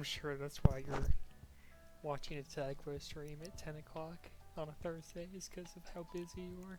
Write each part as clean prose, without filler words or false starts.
I'm sure that's why you're watching a Tagpo stream at 10 o'clock on a Thursday, is because of how busy you are.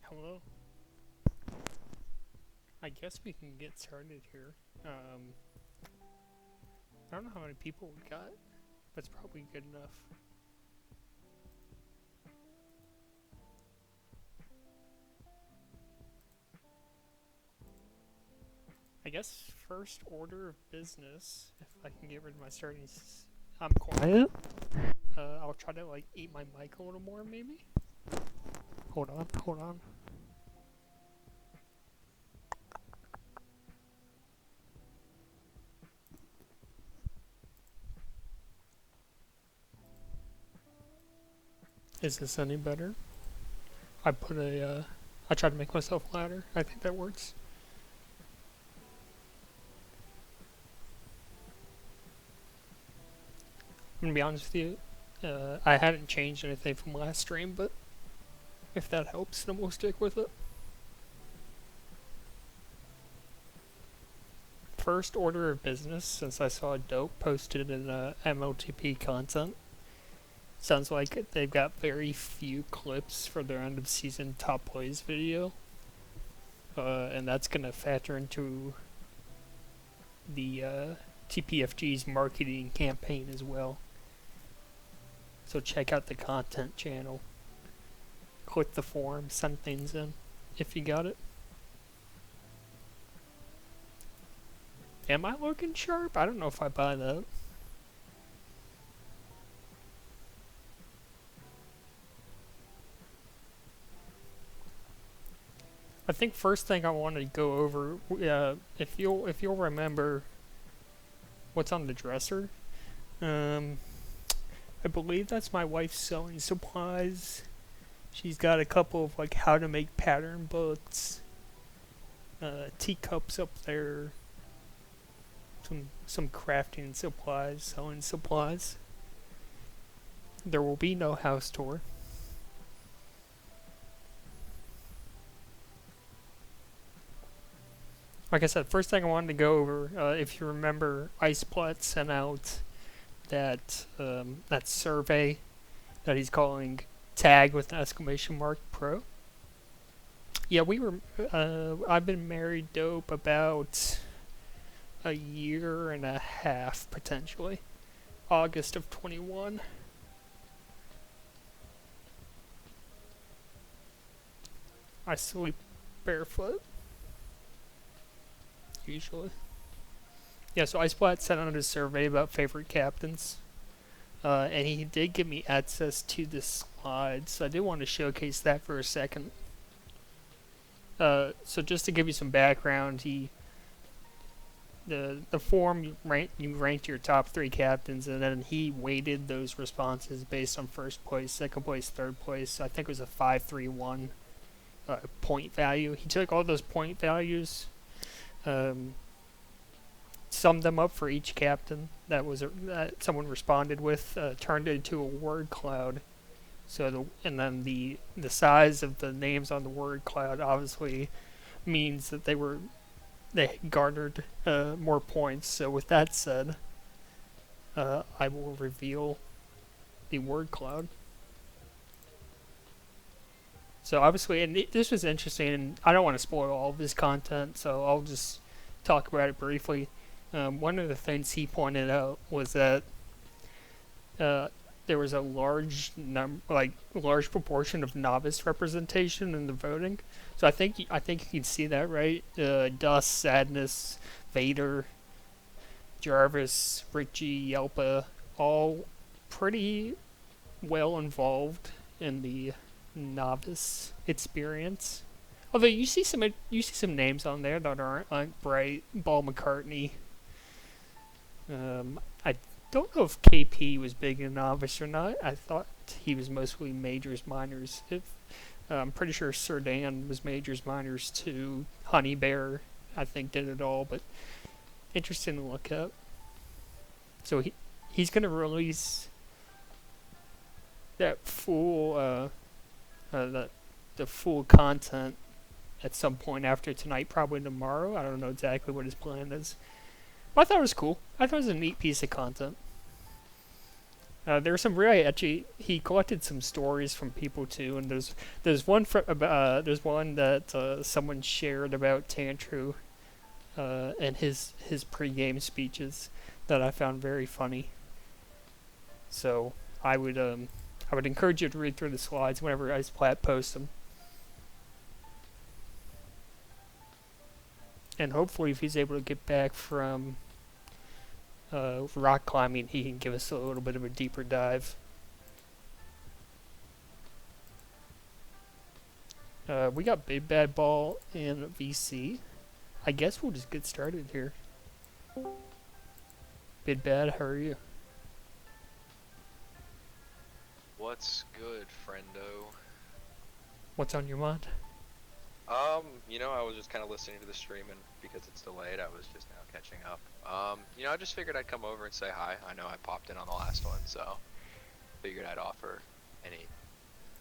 Hello? I guess we can get started here. I don't know how many people we got, but it's probably good enough. I guess first order of business, if I can get rid of my starting, I'm quiet. I'll try to like eat my mic a little more, maybe. Hold on, hold on. Is this any better? I tried to make myself louder. I think that works. I'm gonna be honest with you, I hadn't changed anything from last stream, but if that helps, then we'll stick with it. First order of business, since I saw Dope posted in MLTP content, sounds like they've got very few clips for their end of season top plays video, and that's gonna factor into the TPFG's marketing campaign as well. So check out the content channel. Click the form, send things in if you got it. Am I looking sharp? I don't know if I buy that. I think first thing I wanted to go over, if you'll remember what's on the dresser. I believe that's my wife's sewing supplies. She's got a couple of like how to make pattern books, teacups up there, some crafting supplies, sewing supplies. There will be no house tour. Like I said, first thing I wanted to go over, if you remember, Iceplat sent out that survey that he's calling Tag with an exclamation mark Pro. Yeah, we were. I've been married dope about a year and a half potentially. August of 21. I sleep barefoot usually. Yeah, so Iceplat sent out a survey about favorite captains. And he did give me access to the slides, so I did want to showcase that for a second. So just to give you some background, the form you ranked your top 3 captains, and then he weighted those responses based on first place, second place, third place. So I think it was a 5-3-1 point value. He took all those point values, summed them up for each captain that someone responded with, turned it into a word cloud. So then the size of the names on the word cloud obviously means that they garnered more points. So with that said, I will reveal the word cloud. So obviously, and this was interesting, and I don't want to spoil all of his content, so I'll just talk about it briefly. One of the things he pointed out was that there was a large proportion of novice representation in the voting. So I think you can see that, right? Dust, Sadness, Vader, Jarvis, Richie, Yelpa, all pretty well involved in the novice experience. Although you see some names on there that aren't bright. Paul McCartney. I don't know if KP was big in novice or not. I thought he was mostly majors minors. I'm pretty sure Sir Dan was majors minors too. Honey Bear, I think, did it all, but interesting to look up. So he's gonna release that full the full content at some point after tonight, probably tomorrow. I don't know exactly what his plan is. But I thought it was cool. I thought it was a neat piece of content. There's some really actually. He collected some stories from people too, and there's one that someone shared about Tantru, and his pregame speeches that I found very funny. So I would encourage you to read through the slides whenever Iceplat posts them. And hopefully, if he's able to get back from rock climbing, he can give us a little bit of a deeper dive. We got Big Bad Ball in VC. I guess we'll just get started here. Big Bad, how are you? What's good, friendo? What's on your mind? I was just kind of listening to the stream, and because it's delayed, I was just now catching up. I just figured I'd come over and say hi. I know I popped in on the last one, so figured I'd offer any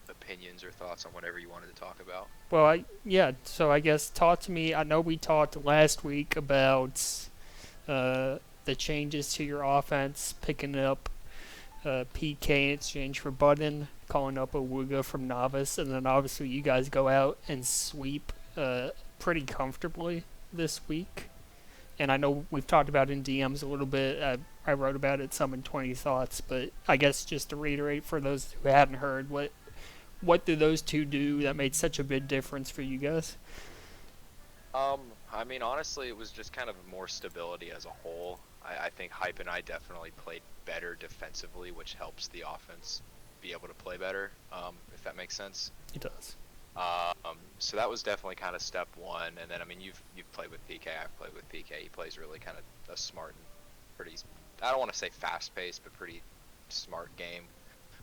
opinions or thoughts on whatever you wanted to talk about. Well, so I guess talk to me. I know we talked last week about the changes to your offense, picking up PK in exchange for Button, calling up a Wooga from Novice, and then obviously you guys go out and sweep pretty comfortably this week. And I know we've talked about it in DMs a little bit. I wrote about it some in 20 Thoughts, but I guess just to reiterate for those who hadn't heard, what do those two do that made such a big difference for you guys? Honestly, it was just kind of more stability as a whole. I think Hype and I definitely played better defensively, which helps the offense be able to play better, if that makes sense. It does. So that was definitely kind of step one. And then, you've played with PK, I've played with PK. He plays really kind of a smart and pretty, I don't want to say fast-paced, but pretty smart game,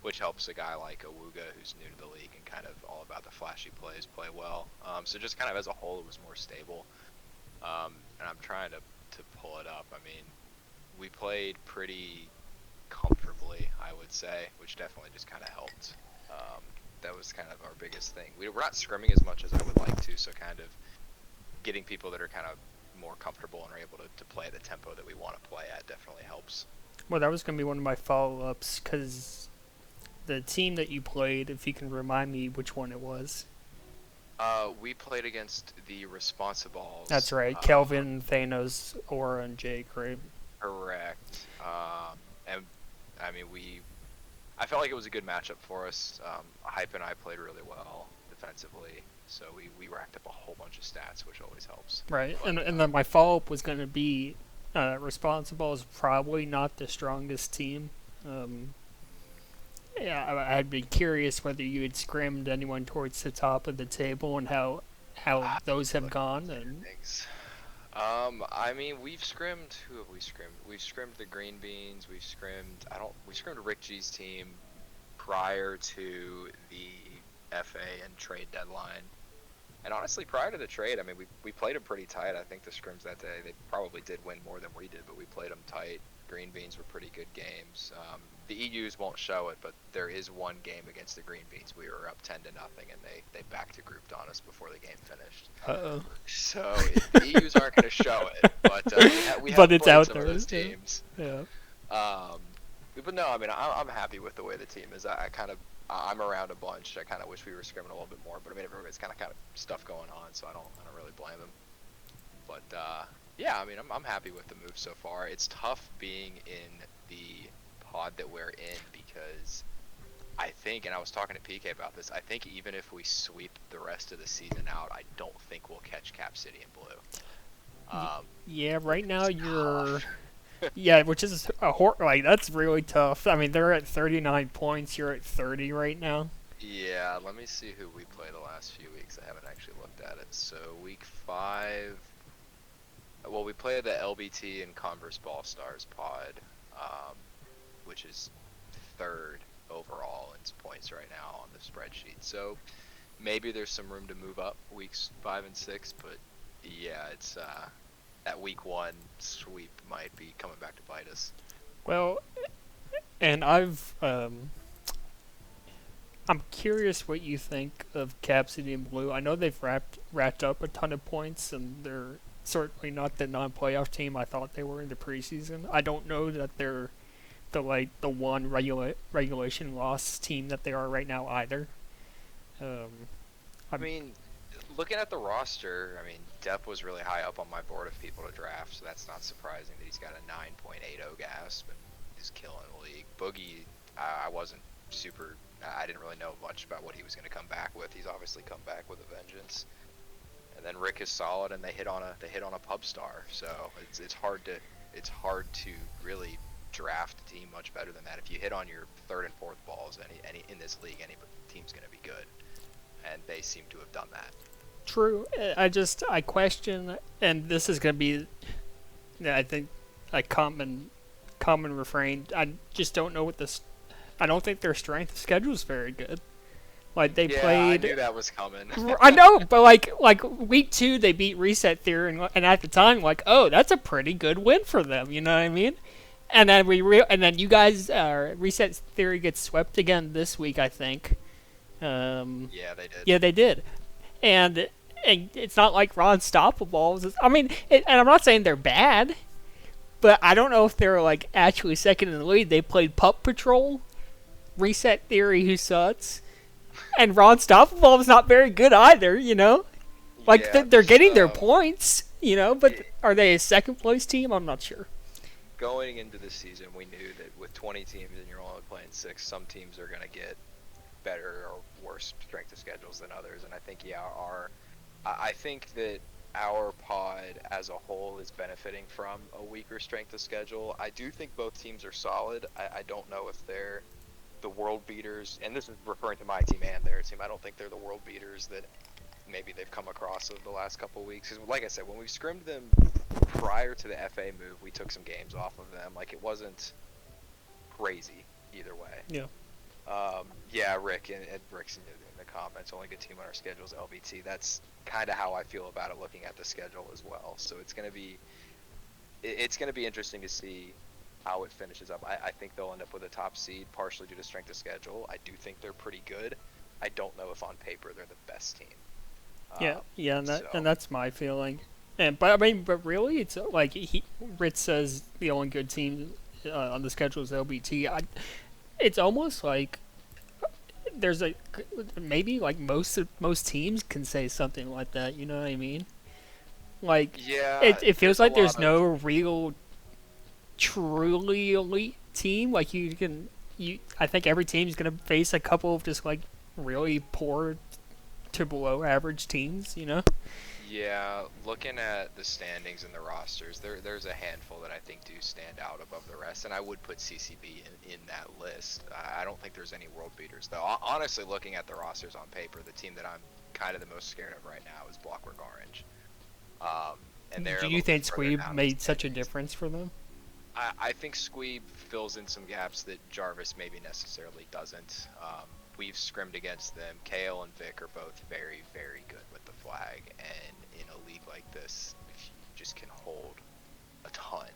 which helps a guy like Awuga, who's new to the league and kind of all about the flashy plays, play well. So just kind of as a whole, it was more stable. And I'm trying to pull it up. We played pretty comfortably, I would say, which definitely just kind of helped. That was kind of our biggest thing. We're not scrimming as much as I would like to, so kind of getting people that are kind of more comfortable and are able to play the tempo that we want to play at, definitely helps. Well, that was going to be one of my follow-ups, because the team that you played, if you can remind me which one it was. We played against the Responsibles. That's right, Kelvin, Thanos, Aura, and Jake, right? Correct. And I mean, I felt like it was a good matchup for us. Hype and I played really well defensively, so we racked up a whole bunch of stats, which always helps. Right, and then my follow-up was going to be Responsible is probably not the strongest team. Yeah, I'd be curious whether you had scrimmed anyone towards the top of the table and how those have gone. And I mean, we've scrimmed. Who have we scrimmed? We've scrimmed the Green Beans. We've scrimmed. We scrimmed Rick G's team prior to the FA and trade deadline. And honestly, prior to the trade, I mean, we played them pretty tight. I think the scrims that day, they probably did win more than we did, but we played them tight. Green Beans were pretty good games. The EUs won't show it, but there is one game against the Green Beans. We were up 10-0, and they back to grouped on us before the game finished. Uh-oh. So the EUs aren't going to show it, but we have but it's played out some there. of those teams. Yeah. But no, I mean, I'm happy with the way the team is. I'm around a bunch. I kind of wish we were scrimming a little bit more, but I mean, everybody's kind of stuff going on, so I don't really blame them. But yeah, I mean, I'm happy with the move so far. It's tough being in the pod that we're in because I think, and I was talking to PK about this, I think even if we sweep the rest of the season out, I don't think we'll catch Cap City in blue. Yeah, right now you're. Yeah, which is that's really tough. I mean, they're at 39 points. You're at 30 right now. Yeah, let me see who we play the last few weeks. I haven't actually looked at it. So week 5, well, we played the LBT and Converse Ball Stars pod, which is 3rd overall in points right now on the spreadsheet. So maybe there's some room to move up weeks 5 and 6, but yeah, it's that week 1 sweep might be coming back to bite us. Well, and I'm curious what you think of Cap City and Blue. I know they've racked up a ton of points, and they're certainly not the non-playoff team I thought they were in the preseason. I don't know that they're the one regulation loss team that they are right now either. I mean, looking at the roster, I mean, Depp was really high up on my board of people to draft, so that's not surprising that he's got a 9.80 gasp and he's killing the league. Boogie, I didn't really know much about what he was going to come back with. He's obviously come back with a vengeance. And then Rick is solid, and they hit on a pub star. So it's hard to really draft a team much better than that. If you hit on your 3rd and 4th balls, any in this league, any team's going to be good, and they seem to have done that. True. I question, and this is going to be, I think, a common refrain. I just don't know I don't think their strength schedule is very good. Like they played. I knew that was coming. I know, but like week 2 they beat Reset Theory, and at the time, like, oh, that's a pretty good win for them. You know what I mean? And then and then you guys, Reset Theory gets swept again this week, I think. Yeah, they did. Yeah, they did. And it's not like Ron Stoppables. I mean, and I'm not saying they're bad, but I don't know if they're like actually second in the league. They played Pup Patrol, Reset Theory, who sucks, and Ron Stoppables is not very good either. You know, like they're getting their points. You know, but are they a second place team? I'm not sure. Going into the season, we knew that with 20 teams and you're only playing 6, some teams are going to get better or worse strength of schedules than others, and I think I think that our pod as a whole is benefiting from a weaker strength of schedule. I do think both teams are solid. I don't know if they're the world beaters, and this is referring to my team and their team. I don't think they're the world beaters that maybe they've come across over the last couple of weeks. Because like I said, when we scrimmed them prior to the FA move, we took some games off of them. Like, it wasn't crazy either way. Yeah. Yeah, Rick and Rick's in the comments. Only good team on our schedule is LBT. That's kind of how I feel about it, looking at the schedule as well. So it's gonna be interesting to see how it finishes up. I think they'll end up with a top seed, partially due to strength of schedule. I do think they're pretty good. I don't know if on paper they're the best team. And that's my feeling. But really, it's like Rich says the only good team on the schedule is LBT. It's almost like there's a maybe like most teams can say something like that. You know what I mean? Like Yeah, it feels there's a like there's lot of. no real truly elite team. Like I think every team's gonna face a couple of just like really poor to below average teams. You know? Yeah, looking at the standings and the rosters, there's a handful that I think do stand out above the rest, and I would put CCB in that list. I don't think there's any world beaters, though. Honestly, looking at the rosters on paper, the team that I'm kind of the most scared of right now is Blockwork Orange. Um, and they're Do a you little bit think further Squeeb down the made such a standings. difference for them? I think Squeeb fills in some gaps that Jarvis maybe necessarily doesn't. We've scrimmed against them. Kale and Vic are both very, very good with the flag, and in a league like this, if you just can hold a ton,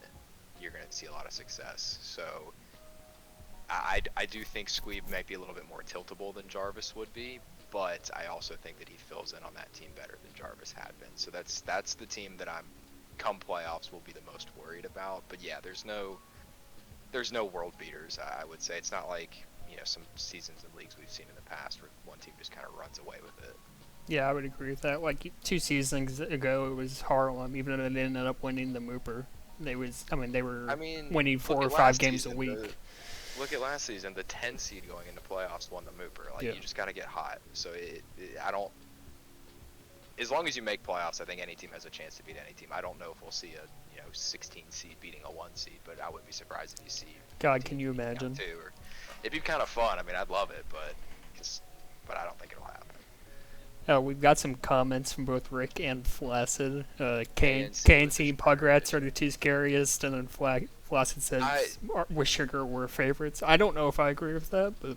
you're going to see a lot of success. So I do think Squeeb might be a little bit more tiltable than Jarvis would be, but I also think that he fills in on that team better than Jarvis had been. So that's the team that I'm come playoffs will be the most worried about. But yeah, there's no world beaters. I would say it's not like some seasons and leagues we've seen in the past where one team just kind of runs away with it. Yeah, I would agree with that. Like 2 seasons ago, it was Harlem. Even though they ended up winning the Mooper, they were I mean, winning four look or at five last games a season. week. Look at last season. The 10 seed going into playoffs won the Mooper. Like Yeah. you just got to get hot. So I don't. As long as you make playoffs, I think any team has a chance to beat any team. I don't know if we'll see a 16 seed beating a 1 seed, but I wouldn't be surprised if you see. God, can you imagine? Two, or it'd be kind of fun. I mean, I'd love it, but I don't think it'll happen. We've got some comments from both Rick and Flaccid. KNC KNC and Pugrats are the two scariest, and then Flaccid says with Sugar were favorites. I don't know if I agree with that, but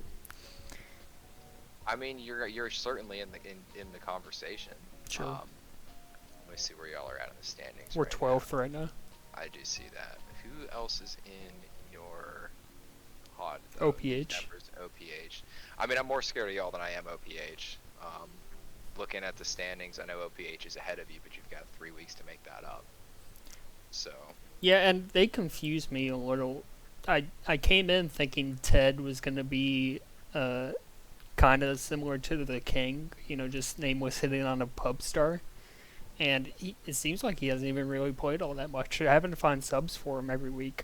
I mean, you're certainly in the conversation. sure. Let me see where y'all are at in the standings. We're right 12th now. right now. I do see that. Who else is in your hot OPH. OPH. I mean, I'm more scared of y'all than I am OPH. Looking at the standings, I know OPH is ahead of you, but you've got 3 weeks to make that up. So. Yeah, and they confused me a little. I came in thinking Ted was gonna be kind of similar to the King, just nameless hitting on a pub star. And it seems like he hasn't even really played all that much. I haven't to find subs for him every week.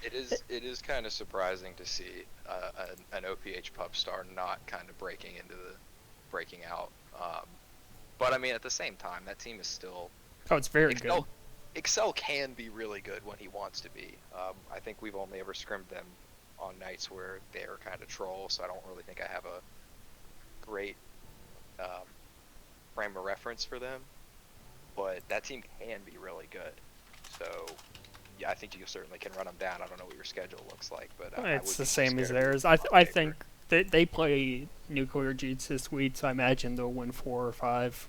It is kind of surprising to see an OPH pub star not kind of breaking out. But I mean, at the same time, that team is still. Oh, it's very good. Excel can be really good when he wants to be. I think we've only ever scrimmed them on nights where they're kind of troll, so I don't really think I have a great frame of reference for them. But that team can be really good. So, yeah, I think you certainly can run them down. I don't know what your schedule looks like, but it's the same as theirs. I think they play Nuclear Jeets this week, so I imagine they'll win 4 or 5.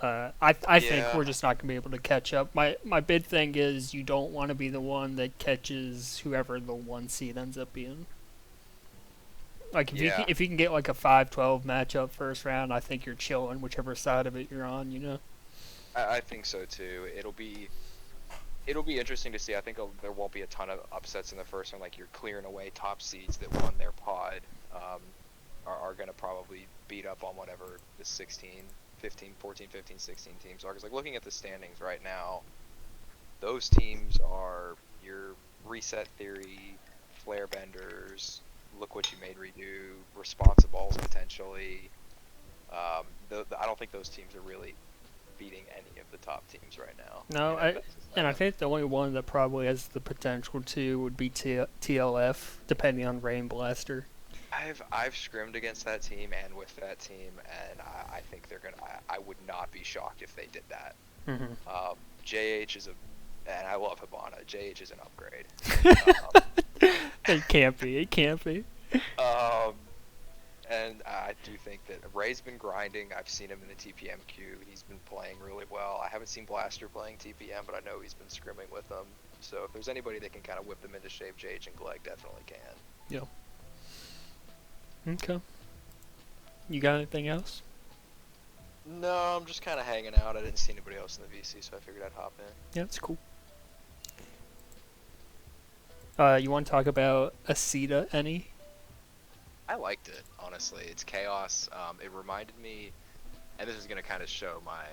I think we're just not going to be able to catch up. My big thing is you don't want to be the one that catches whoever the 1 seed ends up being. Like if you can get like a 5-12 matchup first round, I think you're chilling whichever side of it you're on. I think so too. It'll be interesting to see. I think there won't be a ton of upsets in the first one. Like you're clearing away top seeds that won their pod are going to probably beat up on whatever the 14, 15, 16 teams are. Because like looking at the standings right now, those teams are your Reset Theory, Flare Benders, Look What You Made Redo, Responsibles potentially. I don't think those teams are really beating any of the top teams right now. No, I think the only one that probably has the potential to would be TLF, depending on Rain Blaster. I've scrimmed against that team and with that team, and I think they're gonna. I would not be shocked if they did that. Mm-hmm. JH is and I love Hibana. JH is an upgrade. It can't be. It can't be. And I do think that Ray's been grinding. I've seen him in the TPM queue. He's been playing really well. I haven't seen Blaster playing TPM, but I know he's been scrimming with them. So if there's anybody that can kind of whip them into shape, JH and Gleg definitely can. Yeah. Okay. You got anything else? No, I'm just kind of hanging out. I didn't see anybody else in the VC, so I figured I'd hop in. Yeah, that's cool. You want to talk about Aceta any? I liked it, honestly. It's chaos. It reminded me, and this is going to kind of show my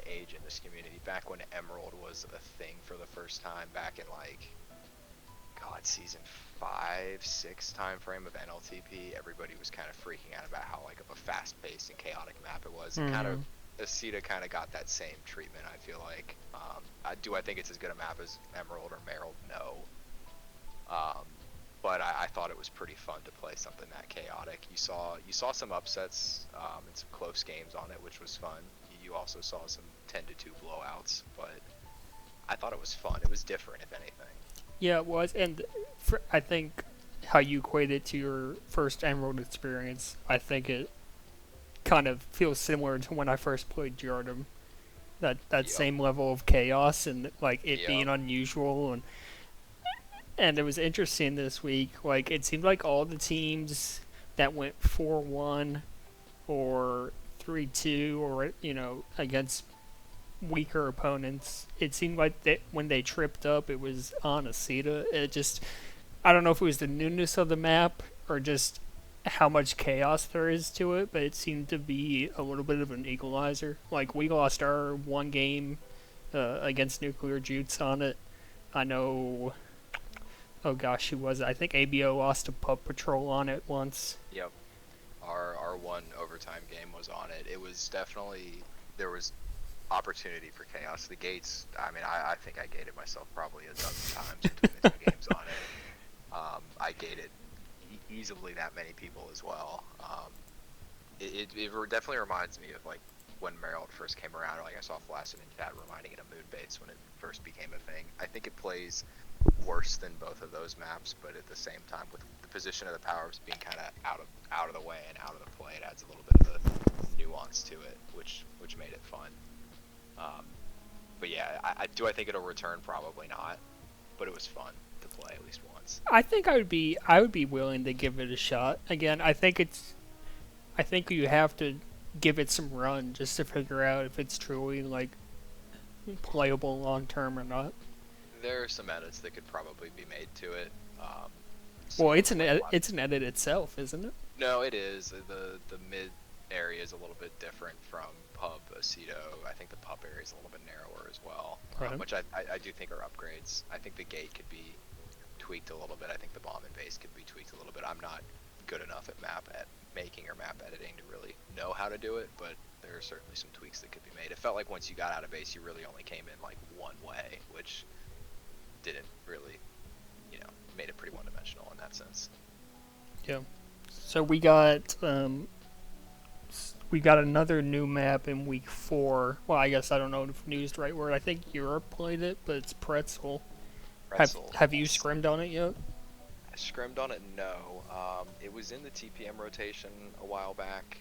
age in this community, back when Emerald was a thing for the first time, back in like, God, season 5, 6 time frame of NLTP. Everybody was kind of freaking out about how like of a fast-paced and chaotic map it was. And kind of, Aceta kind of got that same treatment, I feel like. Do I think it's as good a map as Emerald or Merald? No. But I thought it was pretty fun to play something that chaotic. You saw some upsets and some close games on it, which was fun. You also saw some 10-2 blowouts, but I thought it was fun. It was different, if anything. Yeah, it was, and I think how you equate it to your first Emerald experience, I think it kind of feels similar to when I first played Jordan. That Yep. same level of chaos and like it Yep. being unusual, and it was interesting this week. Like it seemed like all the teams that went 4-1 or 3-2 or against weaker opponents, it seemed like that when they tripped up, it was on Aceta. It just, I don't know if it was the newness of the map or just how much chaos there is to it, but it seemed to be a little bit of an equalizer. Like we lost our one game against Nuclear Jutes on it. I know. Oh gosh, who was it? I think ABO lost to Pub Patrol on it once. Yep. Our one overtime game was on it. It was definitely, there was opportunity for chaos. The gates, I mean, I think I gated myself probably a dozen times between the two games on it. I gated easily that many people as well. It definitely reminds me of like when Merald first came around. Like I saw Flaccid in chat reminding it of Moonbase when it first became a thing. I think it plays worse than both of those maps, but at the same time, with the position of the powers being kind of out of the way and out of the play, it adds a little bit of a nuance to it, which made it fun. But yeah, I think it'll return? Probably not, but it was fun to play at least once. I think I would be willing to give it a shot. Again, I think you have to give it some run just to figure out if it's truly like playable long term or not. There are some edits that could probably be made to it. Well, it's an edit itself, isn't it? No, it is. The mid area is a little bit different from Pub Aceto. I think the Pub area is a little bit narrower as well, Right. which I do think are upgrades. I think the gate could be tweaked a little bit. I think the bomb and base could be tweaked a little bit. I'm not good enough at map making or map editing to really know how to do it, but there are certainly some tweaks that could be made. It felt like once you got out of base, you really only came in like one way, which didn't really, made it pretty one-dimensional in that sense. Yeah. So we got another new map in week 4. Well, I guess I don't know if new is the right word. I think Europe played it, but it's Pretzel. Have you scrimmed on it yet? I scrimmed on it, no. It was in the TPM rotation a while back.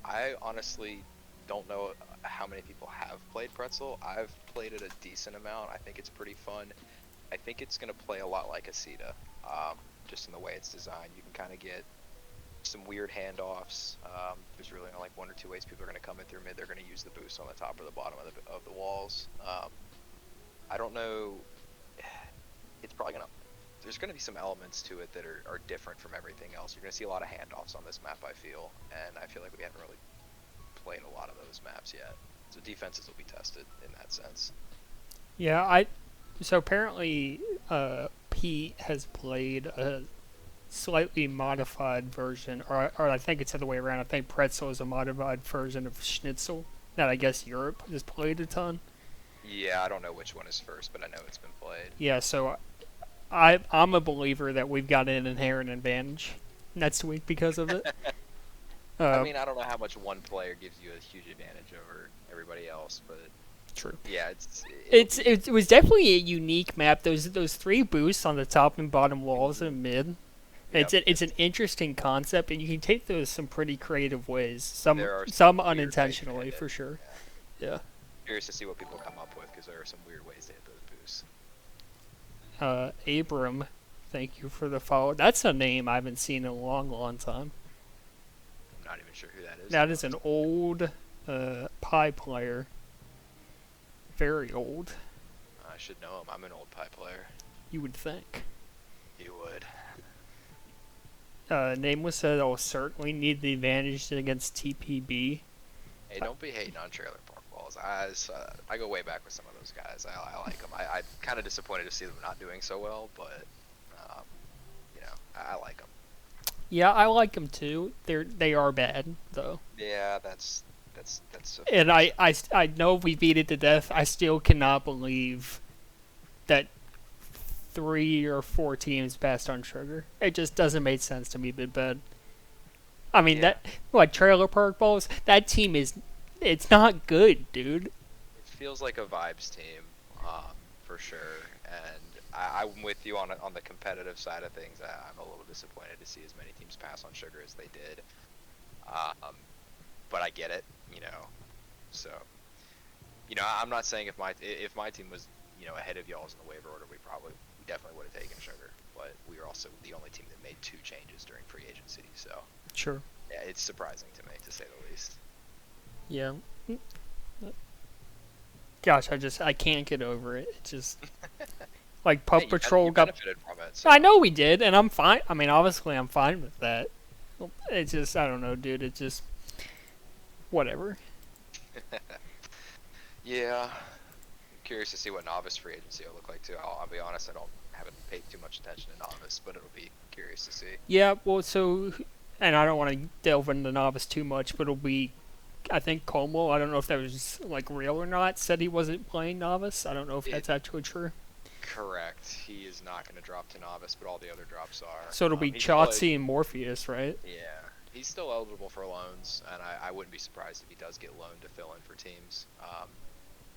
I honestly don't know how many people have played Pretzel. I've played it a decent amount. I think it's pretty fun. I think it's going to play a lot like Aceta, just in the way it's designed. You can kind of get some weird handoffs. There's really only like one or two ways people are going to come in through mid. They're going to use the boost on the top or the bottom of the walls. I don't know. It's probably going to... There's going to be some elements to it that are different from everything else. You're going to see a lot of handoffs on this map, I feel. And I feel like we haven't really played a lot of those maps yet. So defenses will be tested in that sense. Yeah, so apparently Pete has played a slightly modified version, or I think it's the other way around. I think Pretzel is a modified version of Schnitzel that I guess Europe has played a ton. Yeah, I don't know which one is first, but I know it's been played. Yeah, so I'm a believer that we've got an inherent advantage next week because of it. I mean, I don't know how much one player gives you a huge advantage over everybody else, but true. Yeah, it was definitely a unique map. Those 3 boosts on the top and bottom walls and mid. Yep. It's an interesting concept, and you can take those some pretty creative ways. Some unintentionally, for sure. Yeah. Curious to see what people come up with, because there are some weird ways to hit those boosts. Abram, thank you for the follow. That's a name I haven't seen in a long, long time. I'm not even sure who that is. That is an old Pi player. Very old, I should know him. I'm an old Pi player. you would think. You would. Nameless said I'll certainly need the advantage against TPB. Hey, don't be hating on Trailer Park Balls. I go way back with some of those guys. I like them. I'm kind of disappointed to see them not doing so well, but um, I like them. Yeah, I like them too. They are bad though. Yeah, that's And I know we beat it to death. I still cannot believe that 3 or 4 teams passed on Sugar. It just doesn't make sense to me, Big Ben. I mean, yeah. Trailer Park Balls, that team it's not good, dude. It feels like a vibes team, for sure. And I'm with you on the competitive side of things. I'm a little disappointed to see as many teams pass on Sugar as they did. But I get it, So, I'm not saying if my team was, ahead of y'all's in the waiver order, we definitely would have taken Sugar. But we were also the only team that made 2 changes during free agency. So, Sure. yeah, it's surprising to me, to say the least. Yeah. Gosh, I can't get over it. It's just like Pup Hey, Patrol you got. benefited from it. So. I know we did, and I'm fine. I mean, obviously, I'm fine with that. It's just I don't know, dude. It's just whatever. Yeah. I'm curious to see what novice free agency will look like too. I'll be honest, haven't paid too much attention to novice, but it'll be curious to see. Yeah. Well, so, and I don't want to delve into novice too much, but it'll be. I think Como. I don't know if that was like real or not. Said he wasn't playing novice. I don't know if that's actually true. Correct. He is not going to drop to novice, but all the other drops are. So it'll be Chauncey and Morpheus, right? Yeah. He's still eligible for loans, and I wouldn't be surprised if he does get loaned to fill in for teams.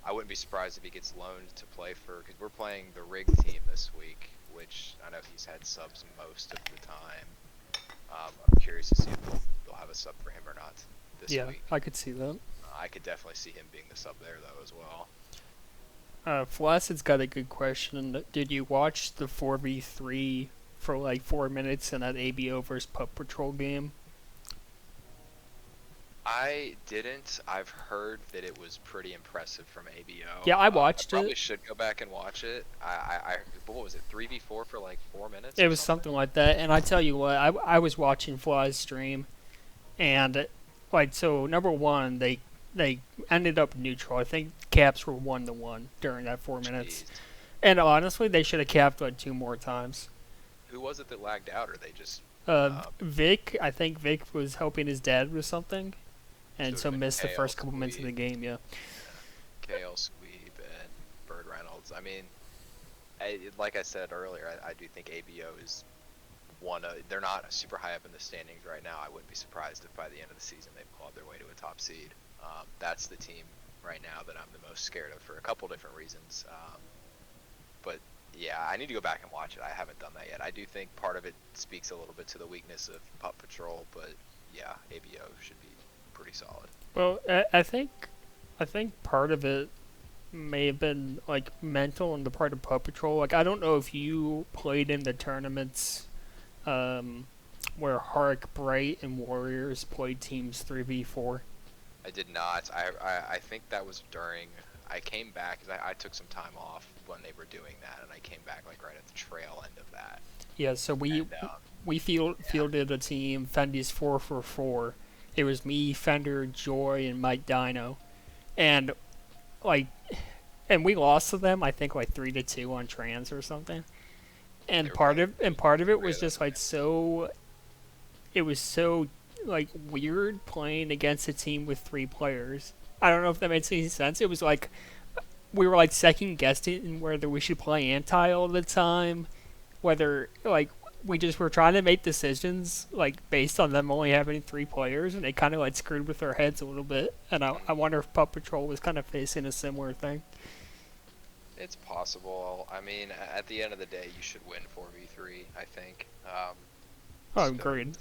I wouldn't be surprised if he gets loaned to play because we're playing the rig team this week, which I know he's had subs most of the time. I'm curious to see if they'll have a sub for him or not this week. I could see that. I could definitely see him being the sub there, though, as well. Flaccid's got a good question. Did you watch the 4v3 for like 4 minutes in that ABO versus Pup Patrol game? I didn't. I've heard that it was pretty impressive from ABO. Yeah, I watched I probably should go back and watch it. What was it, 3v4 for like 4 minutes? It was something like that. And I tell you what, I was watching Fly's stream, and like so, number one, they ended up neutral. I think caps were 1-1 during that 4 minutes. Jeez. And honestly, they should have capped like 2 more times. Who was it that lagged out, or they just? Vic. I think Vic was helping his dad with something. And so missed the KL first couple minutes of the game, yeah. KL Squeeb and Bird Reynolds. I mean, like I said earlier, I do think ABO is they're not super high up in the standings right now. I wouldn't be surprised if by the end of the season they've clawed their way to a top seed. That's the team right now that I'm the most scared of for a couple different reasons. But yeah, I need to go back and watch it. I haven't done that yet. I do think part of it speaks a little bit to the weakness of Pup Patrol, but yeah, ABO should be pretty solid. Well, I think part of it may have been like mental on the part of Pup Patrol. Like I don't know if you played in the tournaments where Hark, Bright, and Warriors played teams 3v4. I did not. I think that was during. I came back because I took some time off when they were doing that, and I came back like right at the trail end of that. Yeah, so we fielded a team. Fendy's 4-for-4. It was me, Fender, Joy, and Mike Dino, and we lost to them. I think like 3-2 on trans or something. And part of it was just like so. It was so like weird playing against a team with 3 players. I don't know if that makes any sense. It was like we were like second guessing whether we should play anti all the time, whether like we just were trying to make decisions like based on them only having 3 players, and it kind of like screwed with our heads a little bit. And I wonder if Pup Patrol was kind of facing a similar thing. It's possible. I mean, at the end of the day, you should win 4v3. I think. Agreed.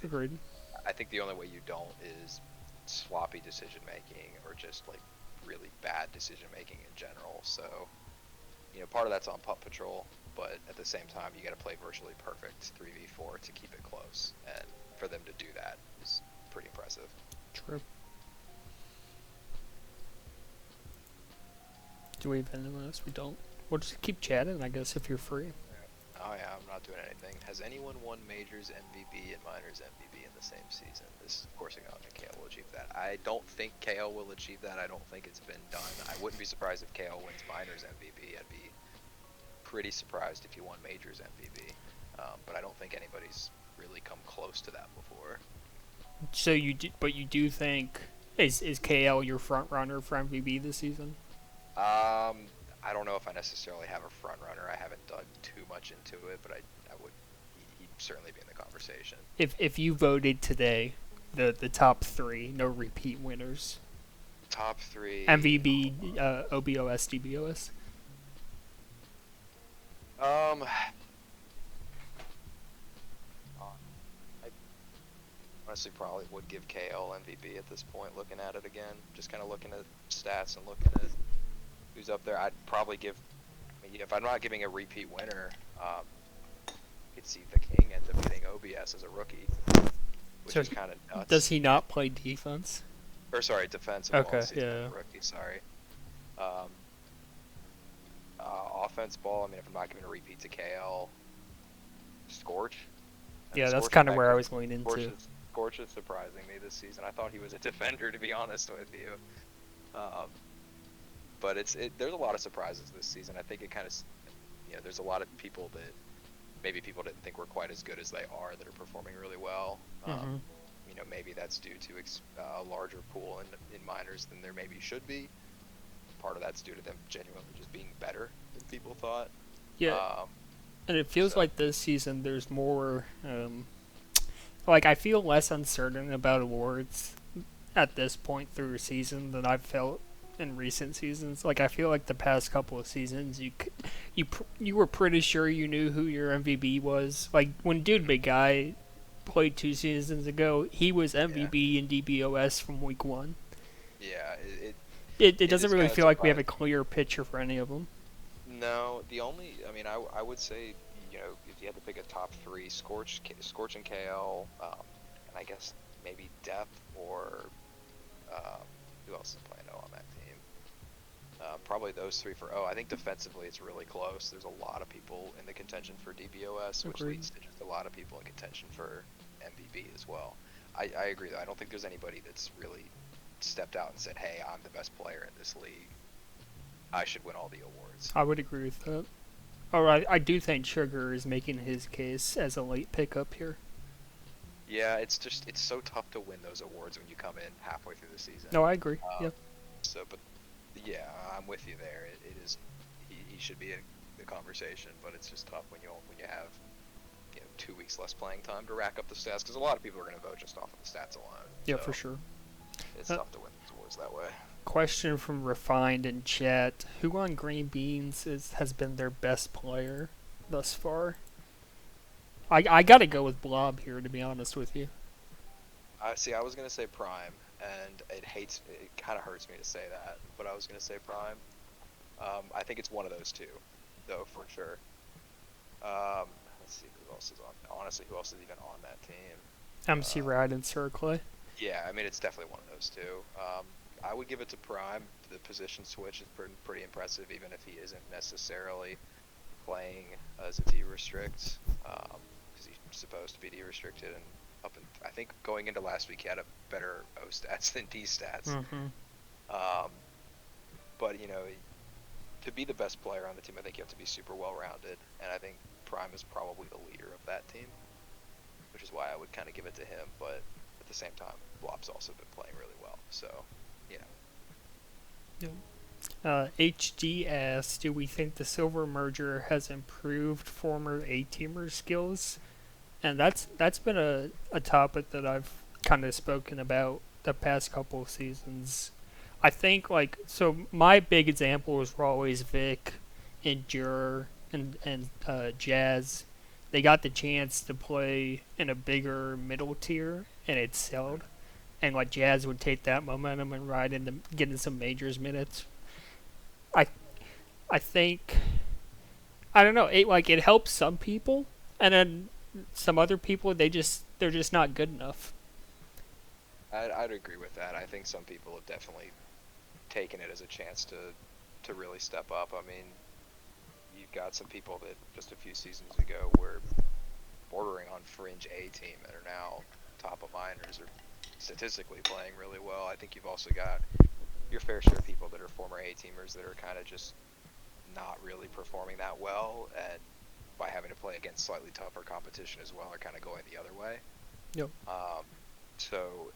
I think the only way you don't is sloppy decision making or just like really bad decision making in general. So, part of that's on Pup Patrol, but at the same time, you got to play virtually perfect 3v4 to keep it close, and for them to do that is pretty impressive. True. Do we have anyone else? We don't. We'll just keep chatting, I guess, if you're free. Oh yeah, I'm not doing anything. Has anyone won Majors MVP and Minors MVP in the same season? This Corsican and KL will achieve that. I don't think KL will achieve that. I don't think it's been done. I wouldn't be surprised if KL wins Minors MVP. I'd be pretty surprised if he won Majors MVP. But I don't think anybody's really come close to that before. So but you do think is KL your front runner for MVP this season? I don't know if I necessarily have a front runner. I haven't dug too much into it, but I would. He'd certainly be in the conversation. If you voted today, the top three, no repeat winners. Top three. MVP, OBOS, DBOS. I honestly probably would give KL MVP at this point. Looking at it again, just kind of looking at stats and looking at who's up there. I'd probably give. I mean, if I'm not giving a repeat winner, you could see the King end up getting OBS as a rookie, which is kind of nuts. Does he not play defense? Or sorry, defensive. Okay, yeah. Rookie, sorry. Offense ball. I mean, if I'm not giving a repeat to KL, Scorch. Yeah, that's kind of where I was going into. Scorch is surprising me this season. I thought he was a defender, to be honest with you. But there's a lot of surprises this season. I think it kind of, there's a lot of people that maybe people didn't think were quite as good as they are that are performing really well. Maybe that's due to a larger pool in minors than there maybe should be. Part of that's due to them genuinely just being better than people thought. Yeah. And it feels like this season there's more, I feel less uncertain about awards at this point through a season than I've felt in recent seasons. Like, I feel like the past couple of seasons, you were pretty sure you knew who your MVP was. Like, when Dude Big Guy played 2 seasons ago, he was MVP in DBOS from week 1. Yeah, it doesn't really feel like we have a clear picture for any of them. No, I would say, if you had to pick a top 3, Scorch and KL, and I guess maybe Depth or who else is playing on that team? Probably those 3 for I think defensively it's really close. There's a lot of people in the contention for DBOS, which leads to just a lot of people in contention for MVP as well. I agree, though. I don't think there's anybody that's really stepped out and said, hey, I'm the best player in this league. I should win all the awards. I would agree with that. Alright, I do think Sugar is making his case as a late pickup here. Yeah, it's so tough to win those awards when you come in halfway through the season. No, I agree. Yeah. But yeah, I'm with you there. It is. He should be in the conversation, but it's just tough when you have 2 weeks less playing time to rack up the stats, because a lot of people are going to vote just off of the stats alone. Yeah, for sure. It's tough to win these awards that way. Question from Refined in chat: who on Green Beans has been their best player thus far? I gotta go with Blob here, to be honest with you. I was gonna say Prime, and it kind of hurts me to say that, but I was gonna say Prime. I think it's one of those 2, though, for sure. Let's see who else is on. Honestly, who else is even on that team? MC Ride and Sir Clay. Yeah, it's definitely one of those 2. I would give it to Prime. The position switch is pretty impressive, even if he isn't necessarily playing as a D-restrict, because he's supposed to be D-restricted, and I think going into last week he had a better O stats than D stats. But to be the best player on the team, I think you have to be super well-rounded, and I think Prime is probably the leader of that team, which is why I would kind of give it to him. But at the same time, Blob's also been playing really well, so. HD asks, do we think the Silver Merger has improved former A-teamer skills? And that's been a topic that I've kind of spoken about the past couple of seasons. I think, so my big examples were always Vic and Jur and Jazz. They got the chance to play in a bigger middle tier, and it excelled. And Jazz would take that momentum and ride into getting some majors minutes. I think, I don't know, it helps some people, and then some other people they're just not good enough. I'd agree with that. I think some people have definitely taken it as a chance to to really step up. I mean, you've got some people that just a few seasons ago were bordering on fringe A team and are now top of minors or statistically playing really well. I think you've also got your fair share of people that are former A teamers that are kind of just not really performing that well, and by having to play against slightly tougher competition as well are kind of going the other way. Yep. So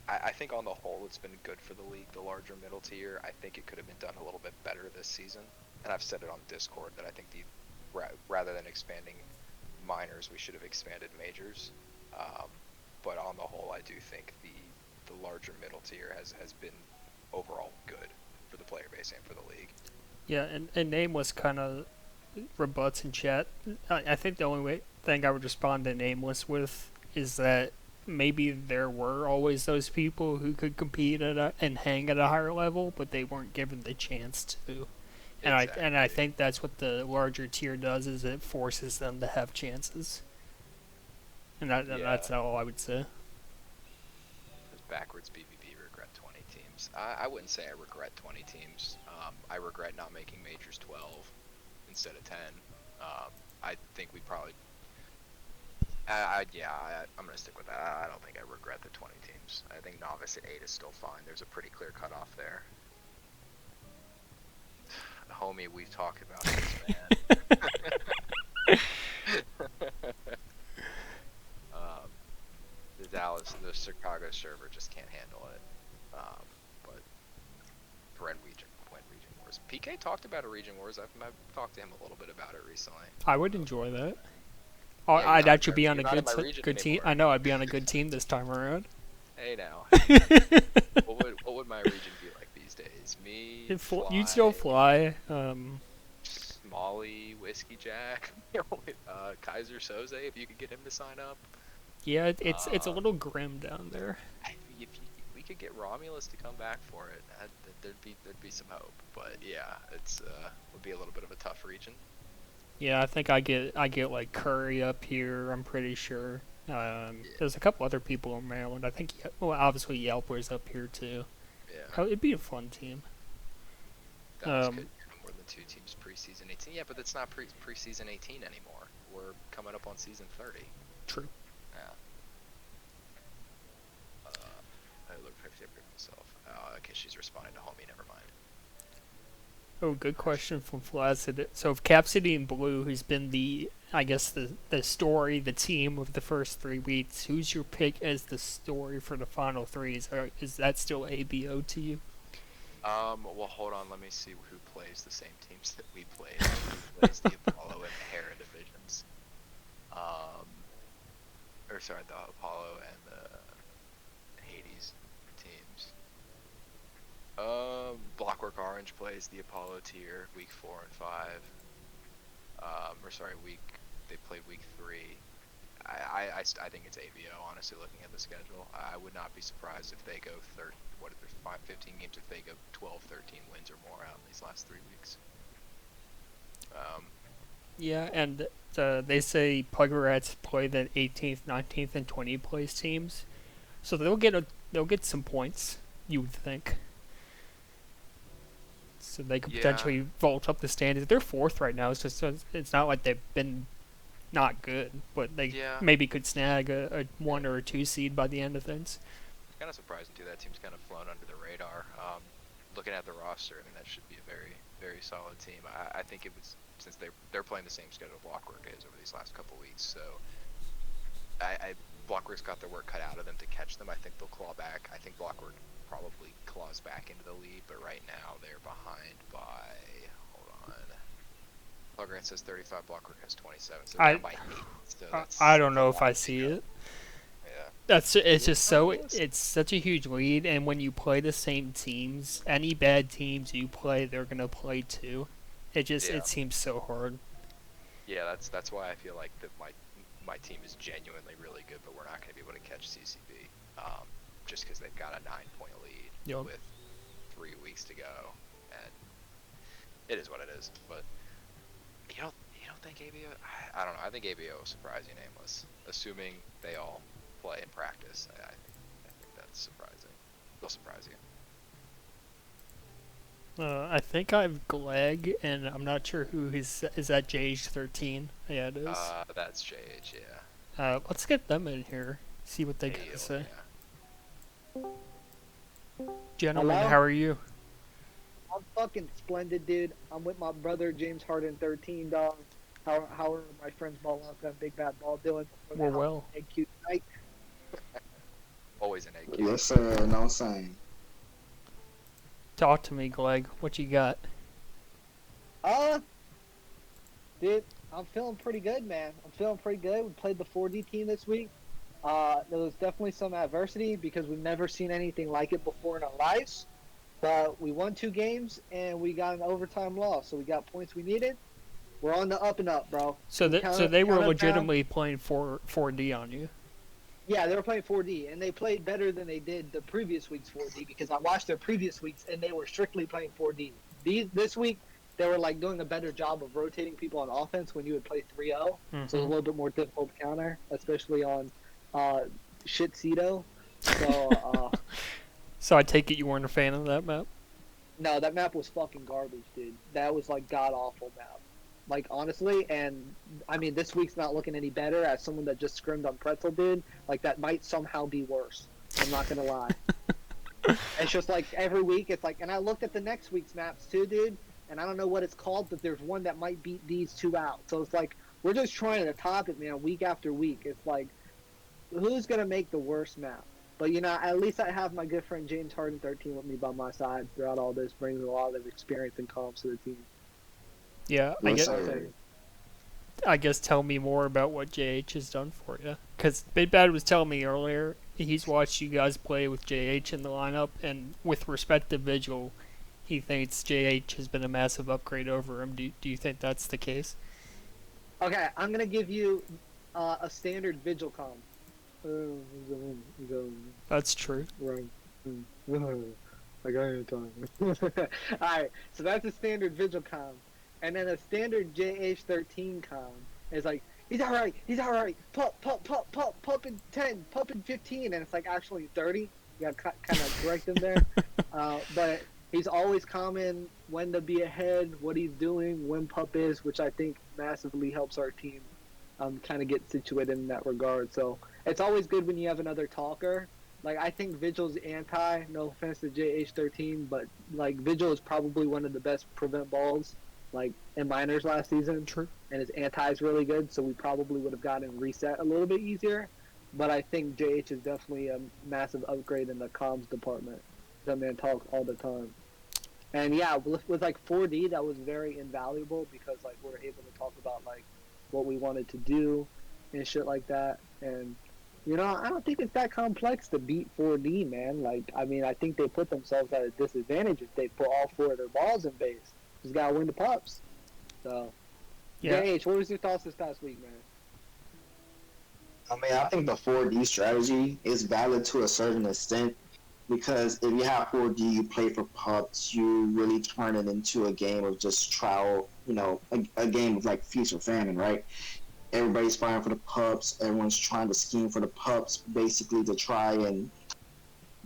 I think on the whole it's been good for the league, the larger middle tier. I think it could have been done a little bit better this season, and I've said it on Discord that I think rather than expanding minors, we should have expanded majors. But on the whole, I do think the larger middle tier has been overall good for the player base and for the league. Yeah, and Nameless kind of rebuts in chat. I think the only thing I would respond to Nameless with is that maybe there were always those people who could compete and hang at a higher level, but they weren't given the chance to. And Exactly. I think that's what the larger tier does, is it forces them to have chances. And that's all I would say. Backwards BBB regret 20 teams. I wouldn't say I regret 20 teams. I regret not making majors 12 instead of 10. I think we probably. I'm gonna stick with that. I don't think I regret the 20 teams. I think novice at 8 is still fine. There's a pretty clear cutoff there. Homie, we've talked about this, man. The Chicago server just can't handle it. But when region wars, PK talked about a region wars. I've talked to him a little bit about it recently. I would enjoy that. Yeah, I'd actually be on a good team. I know I'd be on a good team this time around. Hey now, what would my region be like these days? Me, You'd still fly. Molly, Whiskey Jack, Kaiser Soze, if you could get him to sign up. Yeah, it's a little grim down there. If we could get Romulus to come back for it, there'd be some hope. But yeah, it's would be a little bit of a tough region. Yeah, I think I get like Curry up here. I'm pretty sure. There's a couple other people in Maryland. I think obviously Yelper's up here too. Yeah, it'd be a fun team. That could more than 2 teams preseason 18. Yeah, but it's not preseason 18 anymore. We're coming up on season 30. True. Yeah. I look 50 up myself. Okay, she's responding to homie. Never mind. Oh, good question from Flaccid. So if Cap City and Blue, who's been the story, the team of the first 3 weeks, who's your pick as the story for the final 3? Is that still ABO to you? Well, hold on. Let me see who plays the same teams that we played. Who plays the Apollo and the Hera divisions? The Apollo and the Hades teams. Blockwork Orange plays the Apollo tier week 4 and 5. They played week 3. I think it's ABO, honestly, looking at the schedule. I would not be surprised if they go 15 games, if they go 12, 13 wins or more out in these last 3 weeks. Yeah, and they say Plugger Rats play the 18th, 19th, and 20th place teams, so they'll get some points, you would think. So they could potentially vault up the standings. They're 4th right now. It's not like they've been not good, but they maybe could snag a 1 or a 2 seed by the end of things. It's kind of surprising too. That team's kind of flown under the radar. Looking at the roster, I mean, that should be a very, very solid team. I think it was, since they're playing the same schedule Blockwork is over these last couple weeks, so Blockwork's got their work cut out of them to catch them. I think they'll claw back. I think Blockwork probably claws back into the lead, but right now they're behind by, hold on, Plugger says 35, Blockwork has 27, so down by 8. So I don't know if I see it. Yeah. It's such a huge lead, and when you play the same teams, any bad teams you play, they're gonna play too. It seems so hard. Yeah, that's why I feel like that my team is genuinely really good, but we're not gonna be able to catch CCB, just because they've got a 9-point lead with 3 weeks to go, and it is what it is. But you don't think ABO? I don't know. I think ABO will surprise you, Nameless, assuming they all play and practice. I think that's surprising. They'll surprise you. I think I have Gleg, and I'm not sure who is that JH13? Yeah, it is. That's JH, yeah. Let's get them in here. See what they got to Hell say. yeah. Gentlemen, Hello? how are you? I'm fucking splendid, dude. I'm with my brother James Harden, 13, dog. How are my friends ball out that big bad ball doing before We're they hop well. egg cute night? Always an egg. Yes, sir. No saying. Talk to me, Gleg. What you got? Uh, dude, I'm feeling pretty good, man. I'm feeling pretty good. We played the 4D team this week. There was definitely some adversity because we've never seen anything like it before in our lives. But we won 2 games and we got an overtime loss, so we got points we needed. We're on the up and up, bro. So We so they were count us down. legitimately playing 4D on you. Yeah, they were playing 4D, and they played better than they did the previous week's 4D because I watched their previous weeks, and they were strictly playing 4D. This week, they were like doing a better job of rotating people on offense when you would play 3-0, so it was a little bit more difficult to counter, especially on shit Cedo. So, So I take it you weren't a fan of that map? no, that map was fucking garbage, dude. That was like god-awful map. Like, honestly, and I mean, this week's not looking any better as someone that just scrimmed on Pretzel, dude. Like, that might somehow be worse. I'm not gonna lie. It's just like every week, it's like, and I looked at the next week's maps too, dude, and I don't know what it's called, but there's one that might beat these 2 out. So it's like, we're just trying to top it, man, week after week. It's like, who's gonna make the worst map? But, you know, at least I have my good friend James Harden 13 with me by my side throughout all this, brings a lot of experience and comps to the team. Yeah, Yes, sir. I guess tell me more about what JH has done for you. Because Big Bad was telling me earlier he's watched you guys play with JH in the lineup, and with respect to Vigil, he thinks JH has been a massive upgrade over him. Do you think that's the case? Okay, I'm gonna give you a standard Vigil comp. That's true. I got your time. Alright, so that's a standard Vigil comp. And then a standard JH13 comp is like, he's alright, pup in 10, pup in 15, and it's like actually 30. You gotta kind of correct him there. But he's always calming when to be ahead, what he's doing, when pup is, which I think massively helps our team kind of get situated in that regard. So it's always good when you have another talker. Like, I think Vigil's anti, no offense to JH13, but like Vigil is probably one of the best prevent balls like in minors last season. True. And his anti is really good, so we probably would have gotten reset a little bit easier. But I think JH is definitely a massive upgrade in the comms department. That man talks all the time. And yeah, with like 4D, that was very invaluable because like we're able to talk about like what we wanted to do and shit like that. And you know, I don't think it's that complex to beat 4D, man. Like, I mean, I think they put themselves at a disadvantage if they put all 4 of their balls in base. Just gotta win the pups. So, Yeah. JH, what was your thoughts this past week, man? I mean, I think the 4D strategy is valid to a certain extent because if you have 4D, you play for pups, you really turn it into a game of just trial, you know, a game of like feast or famine, right? Everybody's fighting for the pups, everyone's trying to scheme for the pups, basically to try and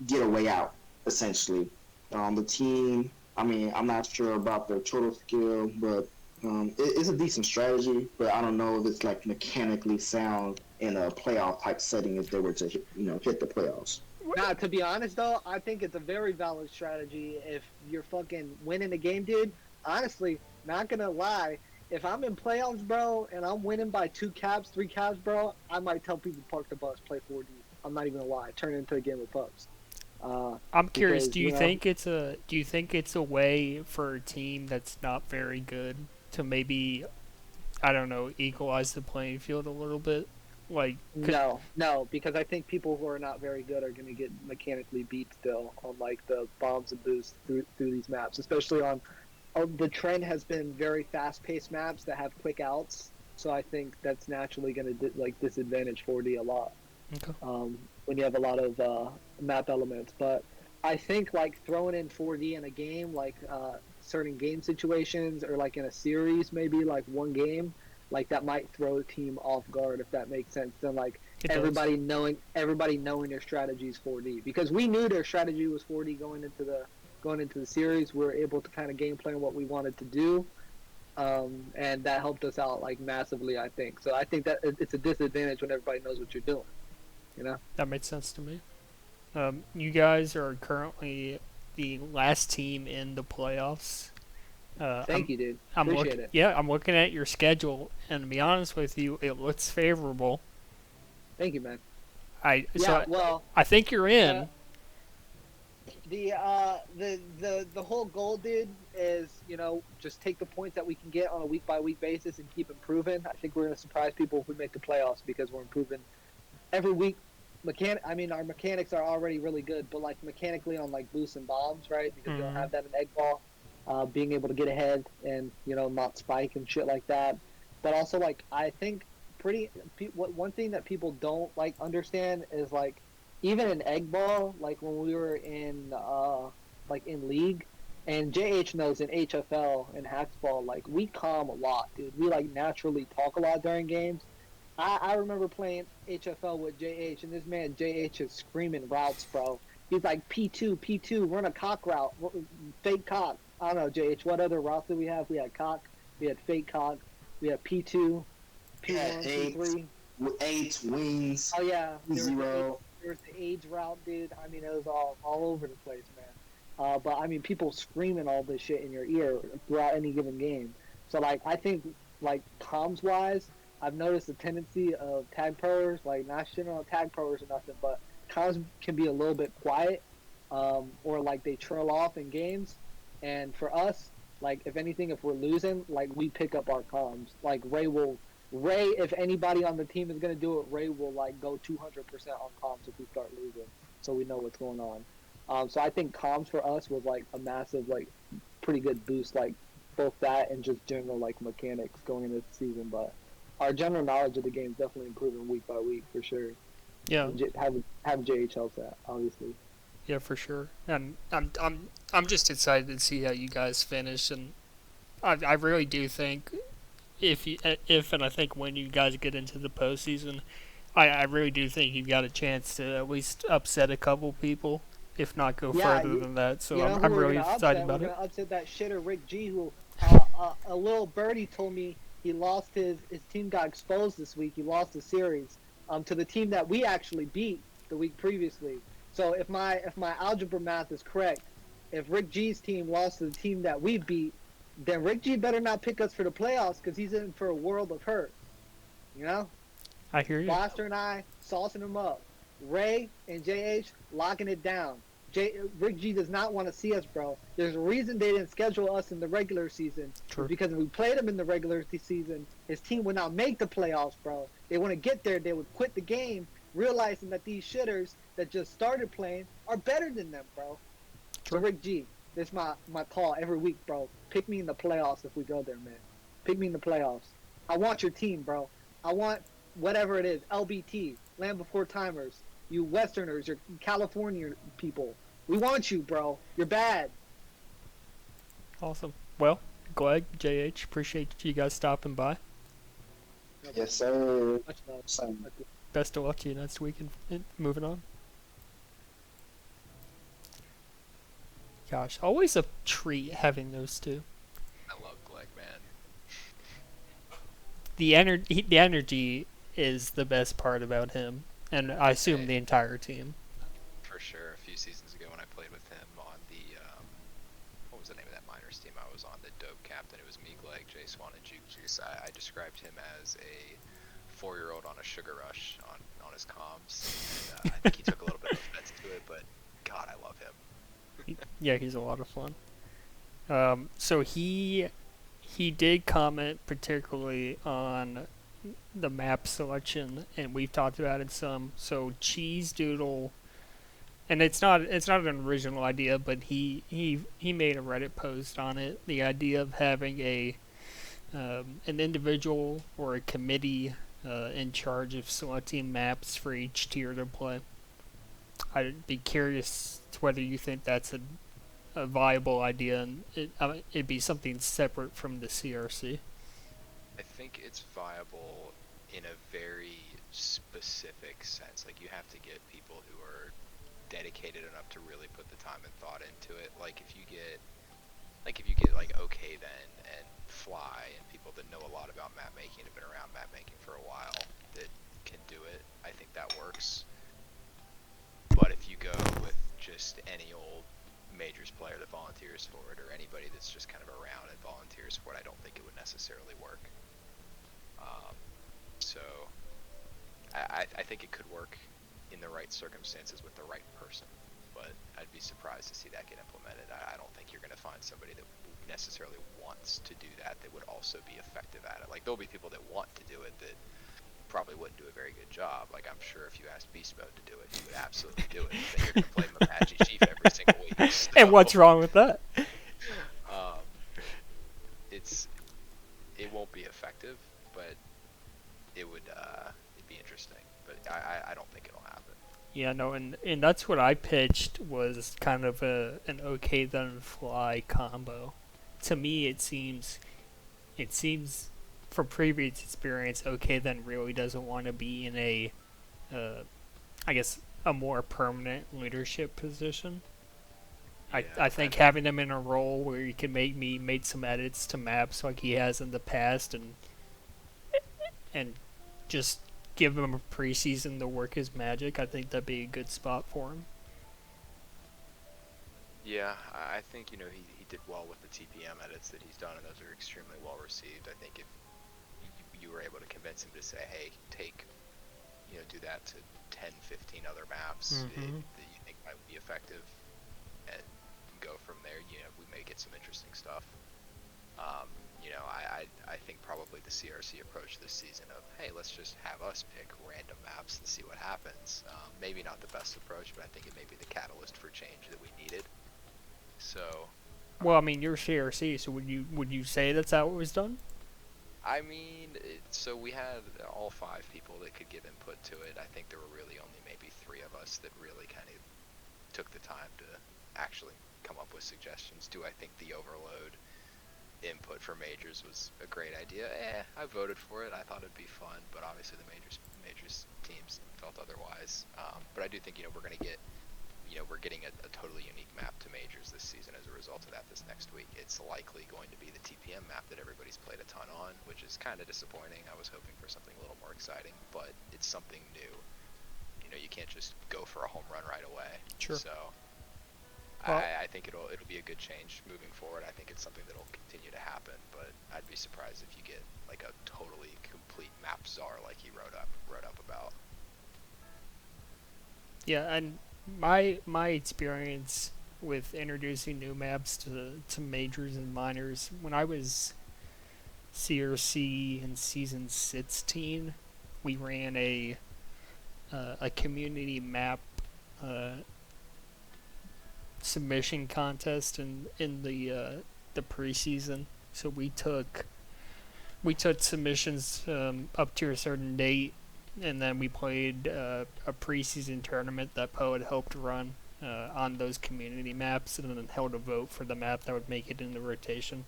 get a way out, essentially. The team, I mean, I'm not sure about their total skill, but it's a decent strategy, but I don't know if it's like mechanically sound in a playoff type setting if they were to hit the playoffs. Nah, to be honest though, I think it's a very valid strategy if you're fucking winning the game, dude. Honestly, not gonna lie, if I'm in playoffs, bro, and I'm winning by 2 caps, 3 caps, bro, I might tell people park the bus, play 4D. I'm not even gonna lie, turn it into a game of pups. I'm curious. Because, Do you think it's a way for a team that's not very good to maybe, I don't know, equalize the playing field a little bit? Like, No, because I think people who are not very good are going to get mechanically beat still on like the bombs and boosts through these maps, especially on. The trend has been very fast-paced maps that have quick outs, so I think that's naturally going to disadvantage 4D a lot. Okay. When you have a lot of map elements, but I think like throwing in 4D in a game, like certain game situations or like in a series, maybe like one game. Like that might throw a team off guard if that makes sense. Then like everybody knowing their strategy is 4D because we knew their strategy was 4D going into going into the series. We were able to kind of game plan what we wanted to do, and that helped us out like massively. I think so. I think that it's a disadvantage when everybody knows what you're doing. You know. That makes sense to me. You guys are currently the last team in the playoffs. Thank you, dude. I'm Appreciate it. Yeah, I'm looking at your schedule, and to be honest with you, it looks favorable. Thank you, man. I think you're in. The whole goal, dude, is just take the points that we can get on a week by week basis and keep improving. I think we're gonna surprise people if we make the playoffs because we're improving every week. Our mechanics are already really good, but like mechanically on like boosts and bombs, right? Because you don't have that in egg ball. Being able to get ahead and not spike and shit like that. But also like I think one thing that people don't like understand is like even in egg ball, like when we were in in league, and JH knows in HFL and Hacksball, like we calm a lot, dude. We like naturally talk a lot during games. I remember playing HFL with JH, and this man JH is screaming routes, bro. He's like P2, run a cock route, fake cock. I don't know, JH. What other routes did we have? We had cock, we had fake cock, we had P2, P1, P3, 8 wings. Oh yeah, zero. There was the age route, dude. I mean, it was all over the place, man. But I mean, people screaming all this shit in your ear throughout any given game. So like, I think like comms wise, I've noticed a tendency of tag pros, like not shitting on tag pros or nothing, but comms can be a little bit quiet, or like they trail off in games. And for us, like if anything, if we're losing, like we pick up our comms. Like Ray, if anybody on the team is gonna do it, Ray will like go 200% on comms if we start losing, so we know what's going on. So I think comms for us was like a massive, like pretty good boost, like both that and just general like mechanics going into the season. But our general knowledge of the game is definitely improving week by week for sure. Yeah, having JH helps that obviously. Yeah, for sure. And I'm just excited to see how you guys finish, and I really do think if and I think when you guys get into the postseason, I really do think you've got a chance to at least upset a couple people, if not go further than that. So I'm really excited about it. We're gonna upset that shitter Rick G, who a little birdie told me he lost his team got exposed this week. He lost the series to the team that we actually beat the week previously. So if my algebra math is correct, if Rick G's team lost to the team that we beat, then Rick G better not pick us for the playoffs because he's in for a world of hurt. You know? I hear you. Blaster and I saucing him up. Ray and JH locking it down. Rick G does not want to see us, bro. There's a reason they didn't schedule us in the regular season. True. Because if we played him in the regular season, his team would not make the playoffs, bro. They want to get there. They would quit the game, realizing that these shitters that just started playing are better than them, bro. True. So Rick G, this is my call every week, bro. Pick me in the playoffs if we go there, man. Pick me in the playoffs. I want your team, bro. I want whatever it is, LBT, Land Before Timers, you Westerners, your California people. We want you, bro. You're bad. Awesome. Well, Gleg, JH, appreciate you guys stopping by. Yes, sir. Much love. Same. Best of luck to you next week and moving on. Gosh, always a treat having those two. I love Gleg, man. The energy is the best part about him, and I assume the entire team. For sure. A few seasons ago when I played with him on the, what was the name of that minors team I was on, the dope captain, it was me, Gleg, Jay Swan, and Juke Juice. I described him as a 4-year-old on a sugar rush on his comms. And, I think he took a little bit of offense to it, but God, I love him. Yeah, he's a lot of fun. So he did comment particularly on the map selection, and we've talked about it some. So Cheese Doodle, and it's not an original idea, but he made a Reddit post on it. The idea of having an individual or a committee in charge of selecting maps for each tier to play. I'd be curious to whether you think that's a viable idea, and it'd be something separate from the CRC. I think it's viable in a very specific sense. Like, you have to get people who are dedicated enough to really put the time and thought into it. Like if you get like Okay Then and Fly and people that know a lot about map making, have been around map making for a while, that can do it, I think that works. But if you go with just any old Majors player that volunteers for it, or anybody that's just kind of around and volunteers for it, I don't think it would necessarily work. So I think it could work in the right circumstances with the right person, but I'd be surprised to see that get implemented. I don't think you're going to find somebody that necessarily wants to do that would also be effective at it. Like, there'll be people that want to do it that probably wouldn't do a very good job. Like, I'm sure if you asked Beast Mode to do it, he would absolutely do it. Then you're going to play Mapache Chief every single week. So, And what's wrong with that? It won't be effective, but it'd be interesting. But I don't think it'll happen. Yeah, no, and that's what I pitched, was kind of an Okay Then Fly combo. To me, it seems from previous experience, Okay Then really doesn't want to be in a, I guess, a more permanent leadership position. Yeah, I think having him in a role where he can made some edits to maps like he has in the past, and just give him a preseason to work his magic, I think that'd be a good spot for him. Yeah, I think he did well with the TPM edits that he's done, and those are extremely well received. I think if you were able to convince him to say, hey, do that to 10, 15 other maps that you think might be effective, and go from there, we may get some interesting stuff. I think probably the CRC approach this season of, hey, let's just have us pick random maps and see what happens. Maybe not the best approach, but I think it may be the catalyst for change that we needed. So. Well, I mean, you're CRC, so would you say that's how it was done? I mean, so we had all 5 people that could give input to it. I think there were really only maybe 3 of us that really kind of took the time to actually come up with suggestions. Do I think the overload input for Majors was a great idea? I voted for it. I thought it'd be fun, but obviously the Majors teams felt otherwise. But I do think we're going to get we're getting a totally unique map to Majors this season as a result of that this next week. It's likely going to be the TPM map that everybody's played a ton on, which is kind of disappointing. I was hoping for something a little more exciting, but it's something new. You can't just go for a home run right away. Sure. So well, I think it'll be a good change moving forward. I think it's something that'll continue to happen, but I'd be surprised if you get like a totally complete map czar like he wrote up about. Yeah, and my experience with introducing new maps to majors and minors, when I was CRC in season 16, we ran a community map submission contest in the preseason. So we took submissions up to a certain date, and then we played a preseason tournament that Poe had helped run on those community maps, and then held a vote for the map that would make it in the rotation.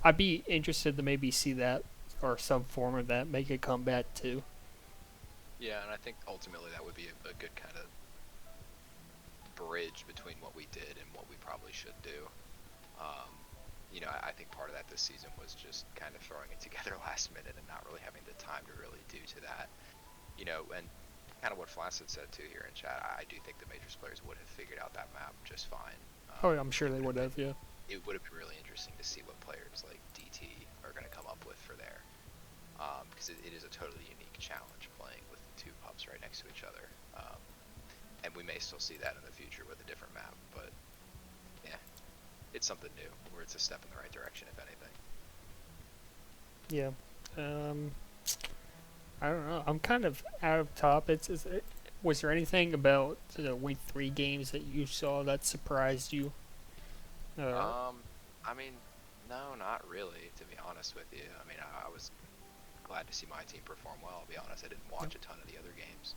I'd be interested to maybe see that, or some form of that, make a comeback too. Yeah, and I think ultimately that would be a good kind of bridge between what we did and what we probably should do. I think part of that this season was just kind of throwing it together last minute and not really having the time to really do to that. And kind of what Flaccid said too here in chat, I do think the Majors players would have figured out that map just fine. I'm sure they would have, yeah. It would have been really interesting to see what players like DT are going to come up with for there. Because it is a totally unique challenge playing with 2 pups right next to each other. And we may still see that in the future with a different map, but yeah, it's something new, where it's a step in the right direction, if anything. Yeah. I don't know. I'm kind of out of topics. Was there anything about the week 3 games that you saw that surprised you? I mean, no, not really, to be honest with you. I mean, I was glad to see my team perform well. I'll be honest, I didn't watch a ton of the other games.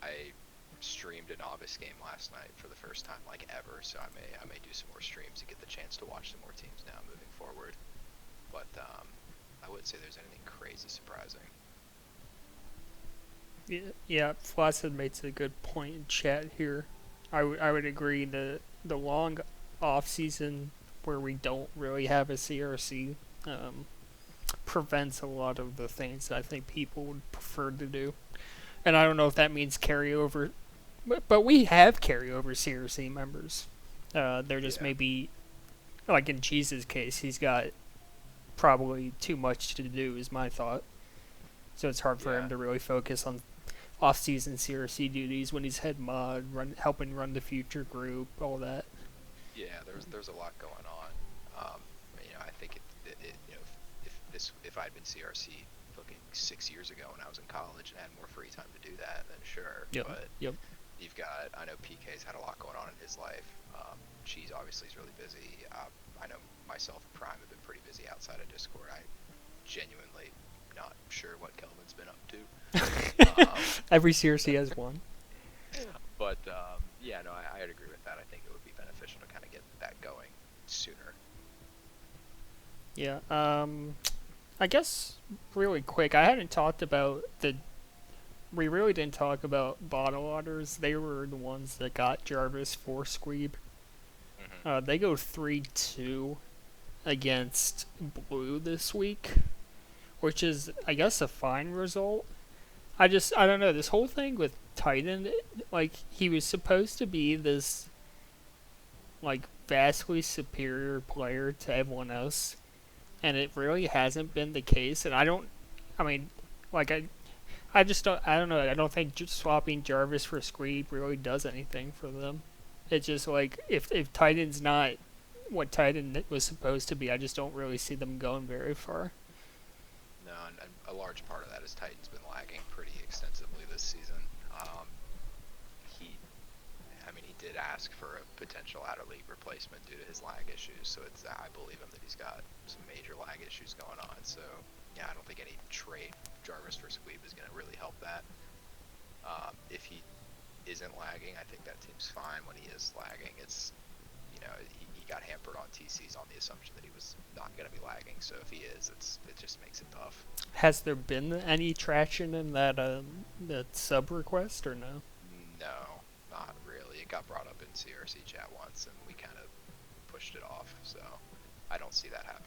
I streamed a novice game last night for the first time like ever, so I may do some more streams to get the chance to watch some more teams now moving forward. But I wouldn't say there's anything crazy surprising. Yeah, Flaccid makes a good point in chat here. I would agree that the long off season where we don't really have a CRC prevents a lot of the things that I think people would prefer to do. And I don't know if that means carryover, but we have carryover CRC members. They're just maybe, like in Cheese's case, he's got probably too much to do, is my thought. So it's hard for him to really focus on off-season CRC duties when he's head mod, helping run the future group, all that. Yeah, there's a lot going on. I think if I'd been CRC looking 6 years ago when I was in college and had more free time to do that, then sure. Yep. But Yep. you've got, I know PK's had a lot going on in his life. Cheese obviously is really busy. I know myself and Prime have been pretty busy outside of Discord. I genuinely not sure what Kelvin's been up to. Every CRC has one. But I'd agree with that. I think it would be beneficial to kind of get that going sooner. Yeah. I guess really quick, I hadn't talked about we really didn't talk about bottle otters. They were the ones that got Jarvis for Squeeb. Mm-hmm. They go 3-2 against Blue this week, which is, I guess, a fine result. I don't know, this whole thing with Titan, like, he was supposed to be this, like, vastly superior player to everyone else, and it really hasn't been the case, and I don't know, I don't think just swapping Jarvis for Squeeb really does anything for them. It's just, like, if Titan's not what Titan was supposed to be, I just don't really see them going very far. No, and a large part of that is Titan's been lagging pretty extensively this season. He did ask for a potential out-of-league replacement due to his lag issues, so I believe him that he's got some major lag issues going on. So, yeah, I don't think any trade Jarvis for Squeeb is going to really help that. If he isn't lagging, I think that team's fine. When he is lagging, it's, he got hampered on TCs on the assumption that he was not going to be lagging. So if he is, it just makes it tough. Has there been any traction in that sub request or no? No, not really. It got brought up in CRC chat once, and we kind of pushed it off. So I don't see that happening.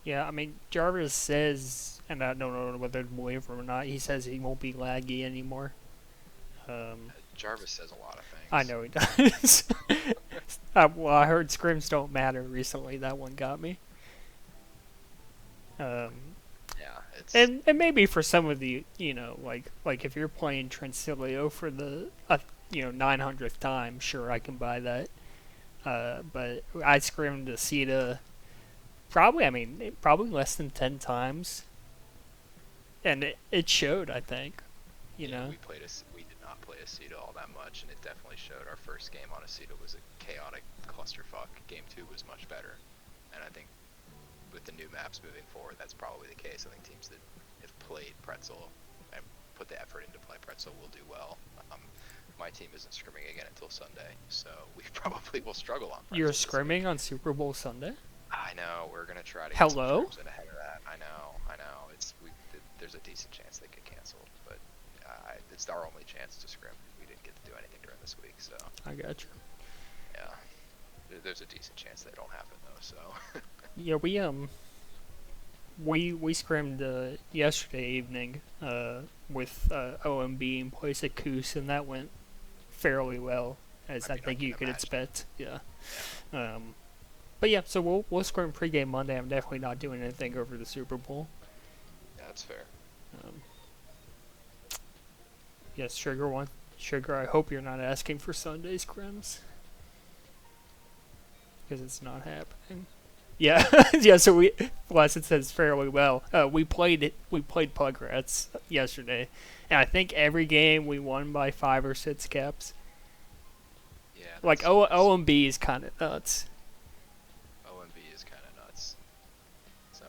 Yeah, I mean, Jarvis says, and I don't know whether to believe him or not, he says he won't be laggy anymore. Jarvis says a lot of things. I know he does. Well, I heard scrims don't matter recently. That one got me. It's... And maybe for some of the, like if you're playing Trencilio for the, 900th time, sure, I can buy that. But I scrimmed Aceta probably less than 10 times. And it showed, I think. We did not play Aceta all that much, and it definitely showed. Our first game on Aceta was a chaotic clusterfuck. Game 2 was much better. And I think with the new maps moving forward, that's probably the case. I think teams that have played Pretzel and put the effort into play Pretzel will do well. My team isn't scrimming again until Sunday, so we probably will struggle on Pretzel. You're scrimming on Super Bowl Sunday? I know, we're going to try to get Hello? some scrims in ahead of that. I know. There's a decent chance they get canceled, but it's our only chance to scrim. We didn't get to do anything during this week, so. I got you. Yeah. There's a decent chance they don't happen, though, so. Yeah, we scrimmed yesterday evening with OMB in place of Coos, and that went fairly well, as I think you could expect. Yeah. But yeah, so we'll scrim pregame Monday. I'm definitely not doing anything over the Super Bowl. Yeah, that's fair. Yes, Sugar, I hope you're not asking for Sunday scrims, because it's not happening. Yeah, yeah. So Blessed says fairly well. We played Pugrats yesterday, and I think every game we won by 5 or 6 caps. Yeah. Like OMB is kind of nuts. OMB is kind of nuts. So.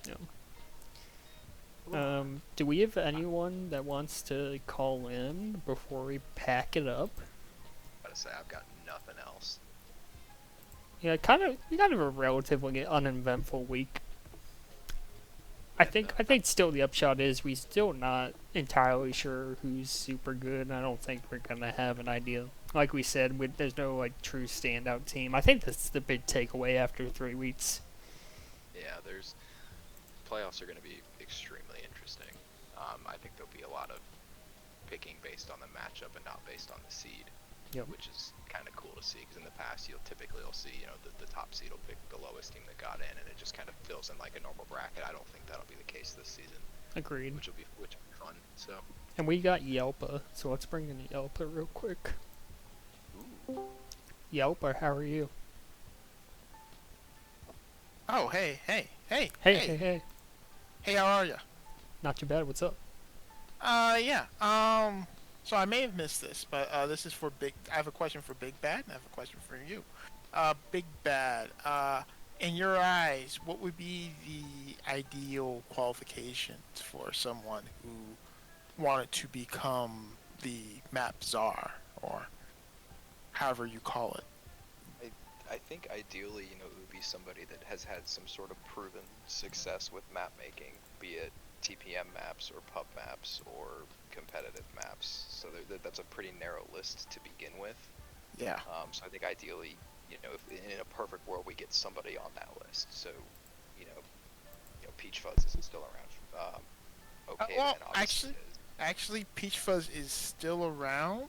Yeah. Do we have anyone that wants to call in before we pack it up? I gotta say, I've got nothing else. Yeah, kind of a relatively uneventful week. I think still the upshot is we still not entirely sure who's super good. And I don't think we're gonna have an idea. Like we said, there's no like true standout team. I think that's the big takeaway after 3 weeks. Yeah, there's playoffs are going to be extremely interesting. I think there'll be a lot of picking based on the matchup and not based on the seed, Yep. which is kind of cool to see. Because in the past, you'll see, the top seed will pick the lowest team that got in, and it just kind of fills in like a normal bracket. I don't think that'll be the case this season, Agreed. which will be fun. So. And we got Yelpa, so let's bring in Yelpa real quick. Ooh. Yelpa, how are you? Oh, hey. Hey. Hey, how are you? Not too bad. What's up? Yeah. So I may have missed this, but this is for Big. I have a question for Big Bad, and I have a question for you. Big Bad. In your eyes, what would be the ideal qualifications for someone who wanted to become the map czar, or however you call it? I think ideally, it would be somebody that has had some sort of proven success with map making, be it TPM maps or pub maps or competitive maps. So that's a pretty narrow list to begin with. Yeah. So I think ideally, if in a perfect world we get somebody on that list. So, Peach Fuzz isn't still around. Okay, Well, then obviously actually, Peach Fuzz is still around,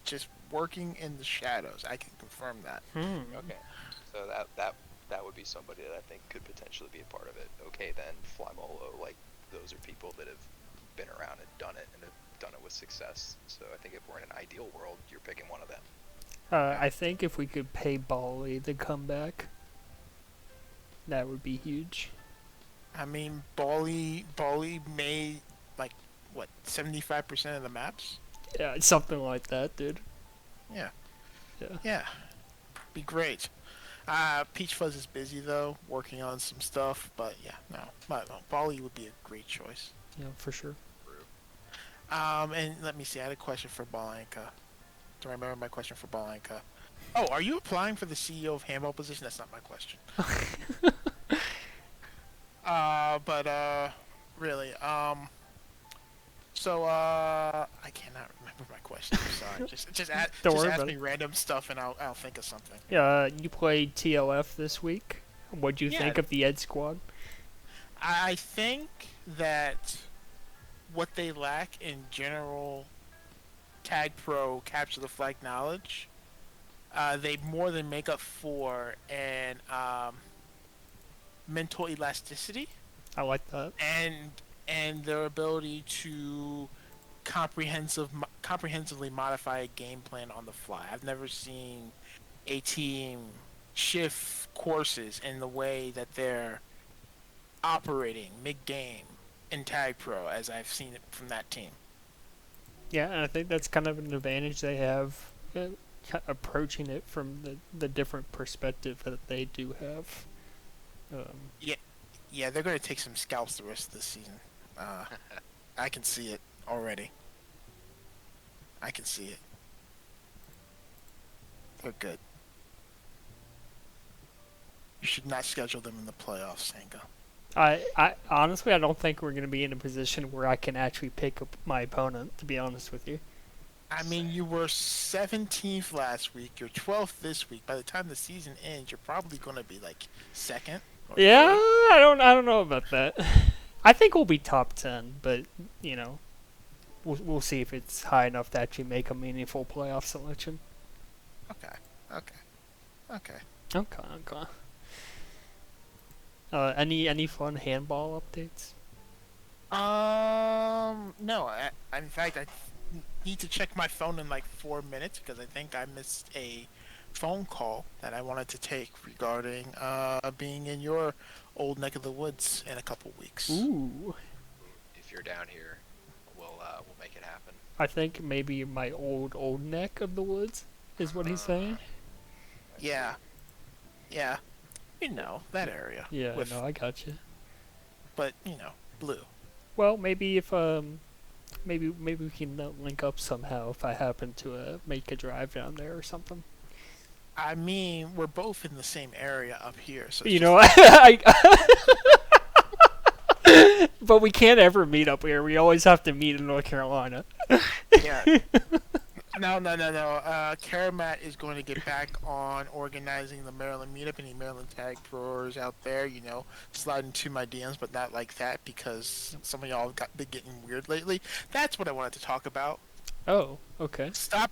just working in the shadows. I can confirm that. Okay, so that would be somebody that I think could potentially be a part of it. Okay, then Flymolo, like those are people that have been around and done it with success. So I think if we're in an ideal world, you're picking one of them. I think if we could pay Bali to come back, that would be huge. I mean, Bali made like what 75% of the maps. Yeah, something like that, dude. Yeah. Yeah. Yeah. Be great. Peach Fuzz is busy though, working on some stuff. But yeah, no, Bali would be a great choice. Yeah, for sure. And let me see. I had a question for Balanka. Do I remember my question for Balanka? Oh, are you applying for the CEO of handball position? That's not my question. Really, so, I cannot remember my question. I'm sorry. Just ask me random stuff and I'll think of something. You played TLF this week. What'd you think of the Ed Squad? I think that what they lack in general Tag Pro capture the flag knowledge, they more than make up for in mental elasticity. I like that. And their ability to comprehensively modify a game plan on the fly. I've never seen a team shift courses in the way that they're operating mid-game in Tag Pro as I've seen it from that team. Yeah, and I think that's kind of an advantage they have approaching it from the different perspective that they do have. Yeah, they're going to take some scalps the rest of the season. I can see it already. I can see it. They're good. You should not schedule them in the playoffs, Sango. I honestly, I don't think we're going to be in a position where I can actually pick up my opponent, to be honest with you. I mean, you were 17th last week. You're 12th this week. By the time the season ends, you're probably going to be like second. Yeah, I don't know about that. I think we'll be top 10, but we'll see if it's high enough to actually make a meaningful playoff selection. Okay. Any fun handball updates? No. In fact, I need to check my phone in like 4 minutes because I think I missed a phone call that I wanted to take regarding being in your old neck of the woods in a couple weeks. Ooh. If you're down here, we'll make it happen. I think maybe my old neck of the woods is what he's saying. Yeah. That area. Yeah, no, I got you. But, blue. Well, maybe if maybe we can link up somehow if I happen to make a drive down there or something. I mean, we're both in the same area up here, so I But we can't ever meet up here. We always have to meet in North Carolina. Yeah. No. Karamat is going to get back on organizing the Maryland meetup. Any Maryland tag pros out there, slide into my DMs, but not like that because some of y'all been getting weird lately. That's what I wanted to talk about. Oh, okay. Stop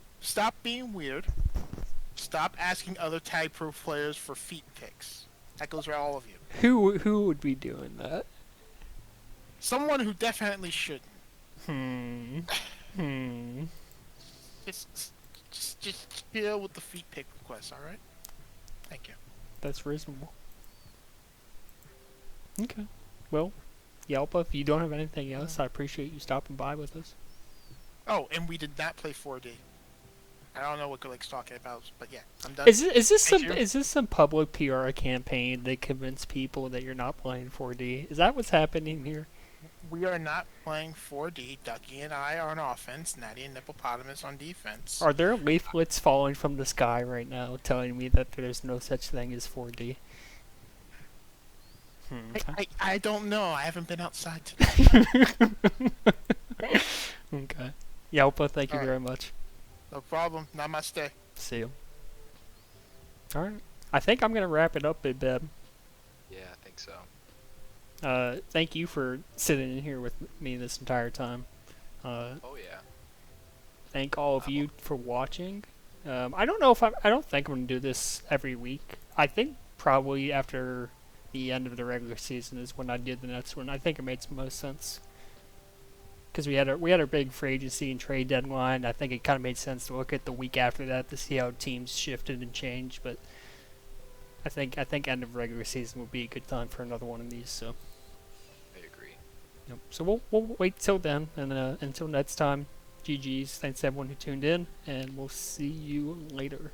being weird. Stop asking other tag pro players for feet pics. That goes for all of you. Who would be doing that? Someone who definitely shouldn't. Just chill with the feet pic requests, all right? Thank you. That's reasonable. Okay. Well, Yelpa, if you don't have anything else, I appreciate you stopping by with us. Oh, and we did not play 4D. I don't know what Galik's talking about, but yeah, I'm done. Is this some public PR campaign that convince people that you're not playing 4D? Is that what's happening here? We are not playing 4D. Ducky and I are on offense. Natty and Nippopotamus on defense. Are there leaflets falling from the sky right now telling me that there's no such thing as 4D? I don't know. I haven't been outside today. Okay. Yelpa, thank you very much. No problem. Namaste. See you. Alright. I think I'm going to wrap it up, Big Beb. Yeah, I think so. Thank you for sitting in here with me this entire time. Oh yeah. Thank all of you for watching. I don't know if I don't think I'm going to do this every week. I think probably after the end of the regular season is when I did the next one. I think it made some most sense. Because we had our big free agency and trade deadline. I think it kind of made sense to look at the week after that to see how teams shifted and changed. But I think end of regular season would be a good time for another one of these. So I agree. yep. So we'll wait till then, and until next time, GGs. Thanks to everyone who tuned in, and we'll see you later.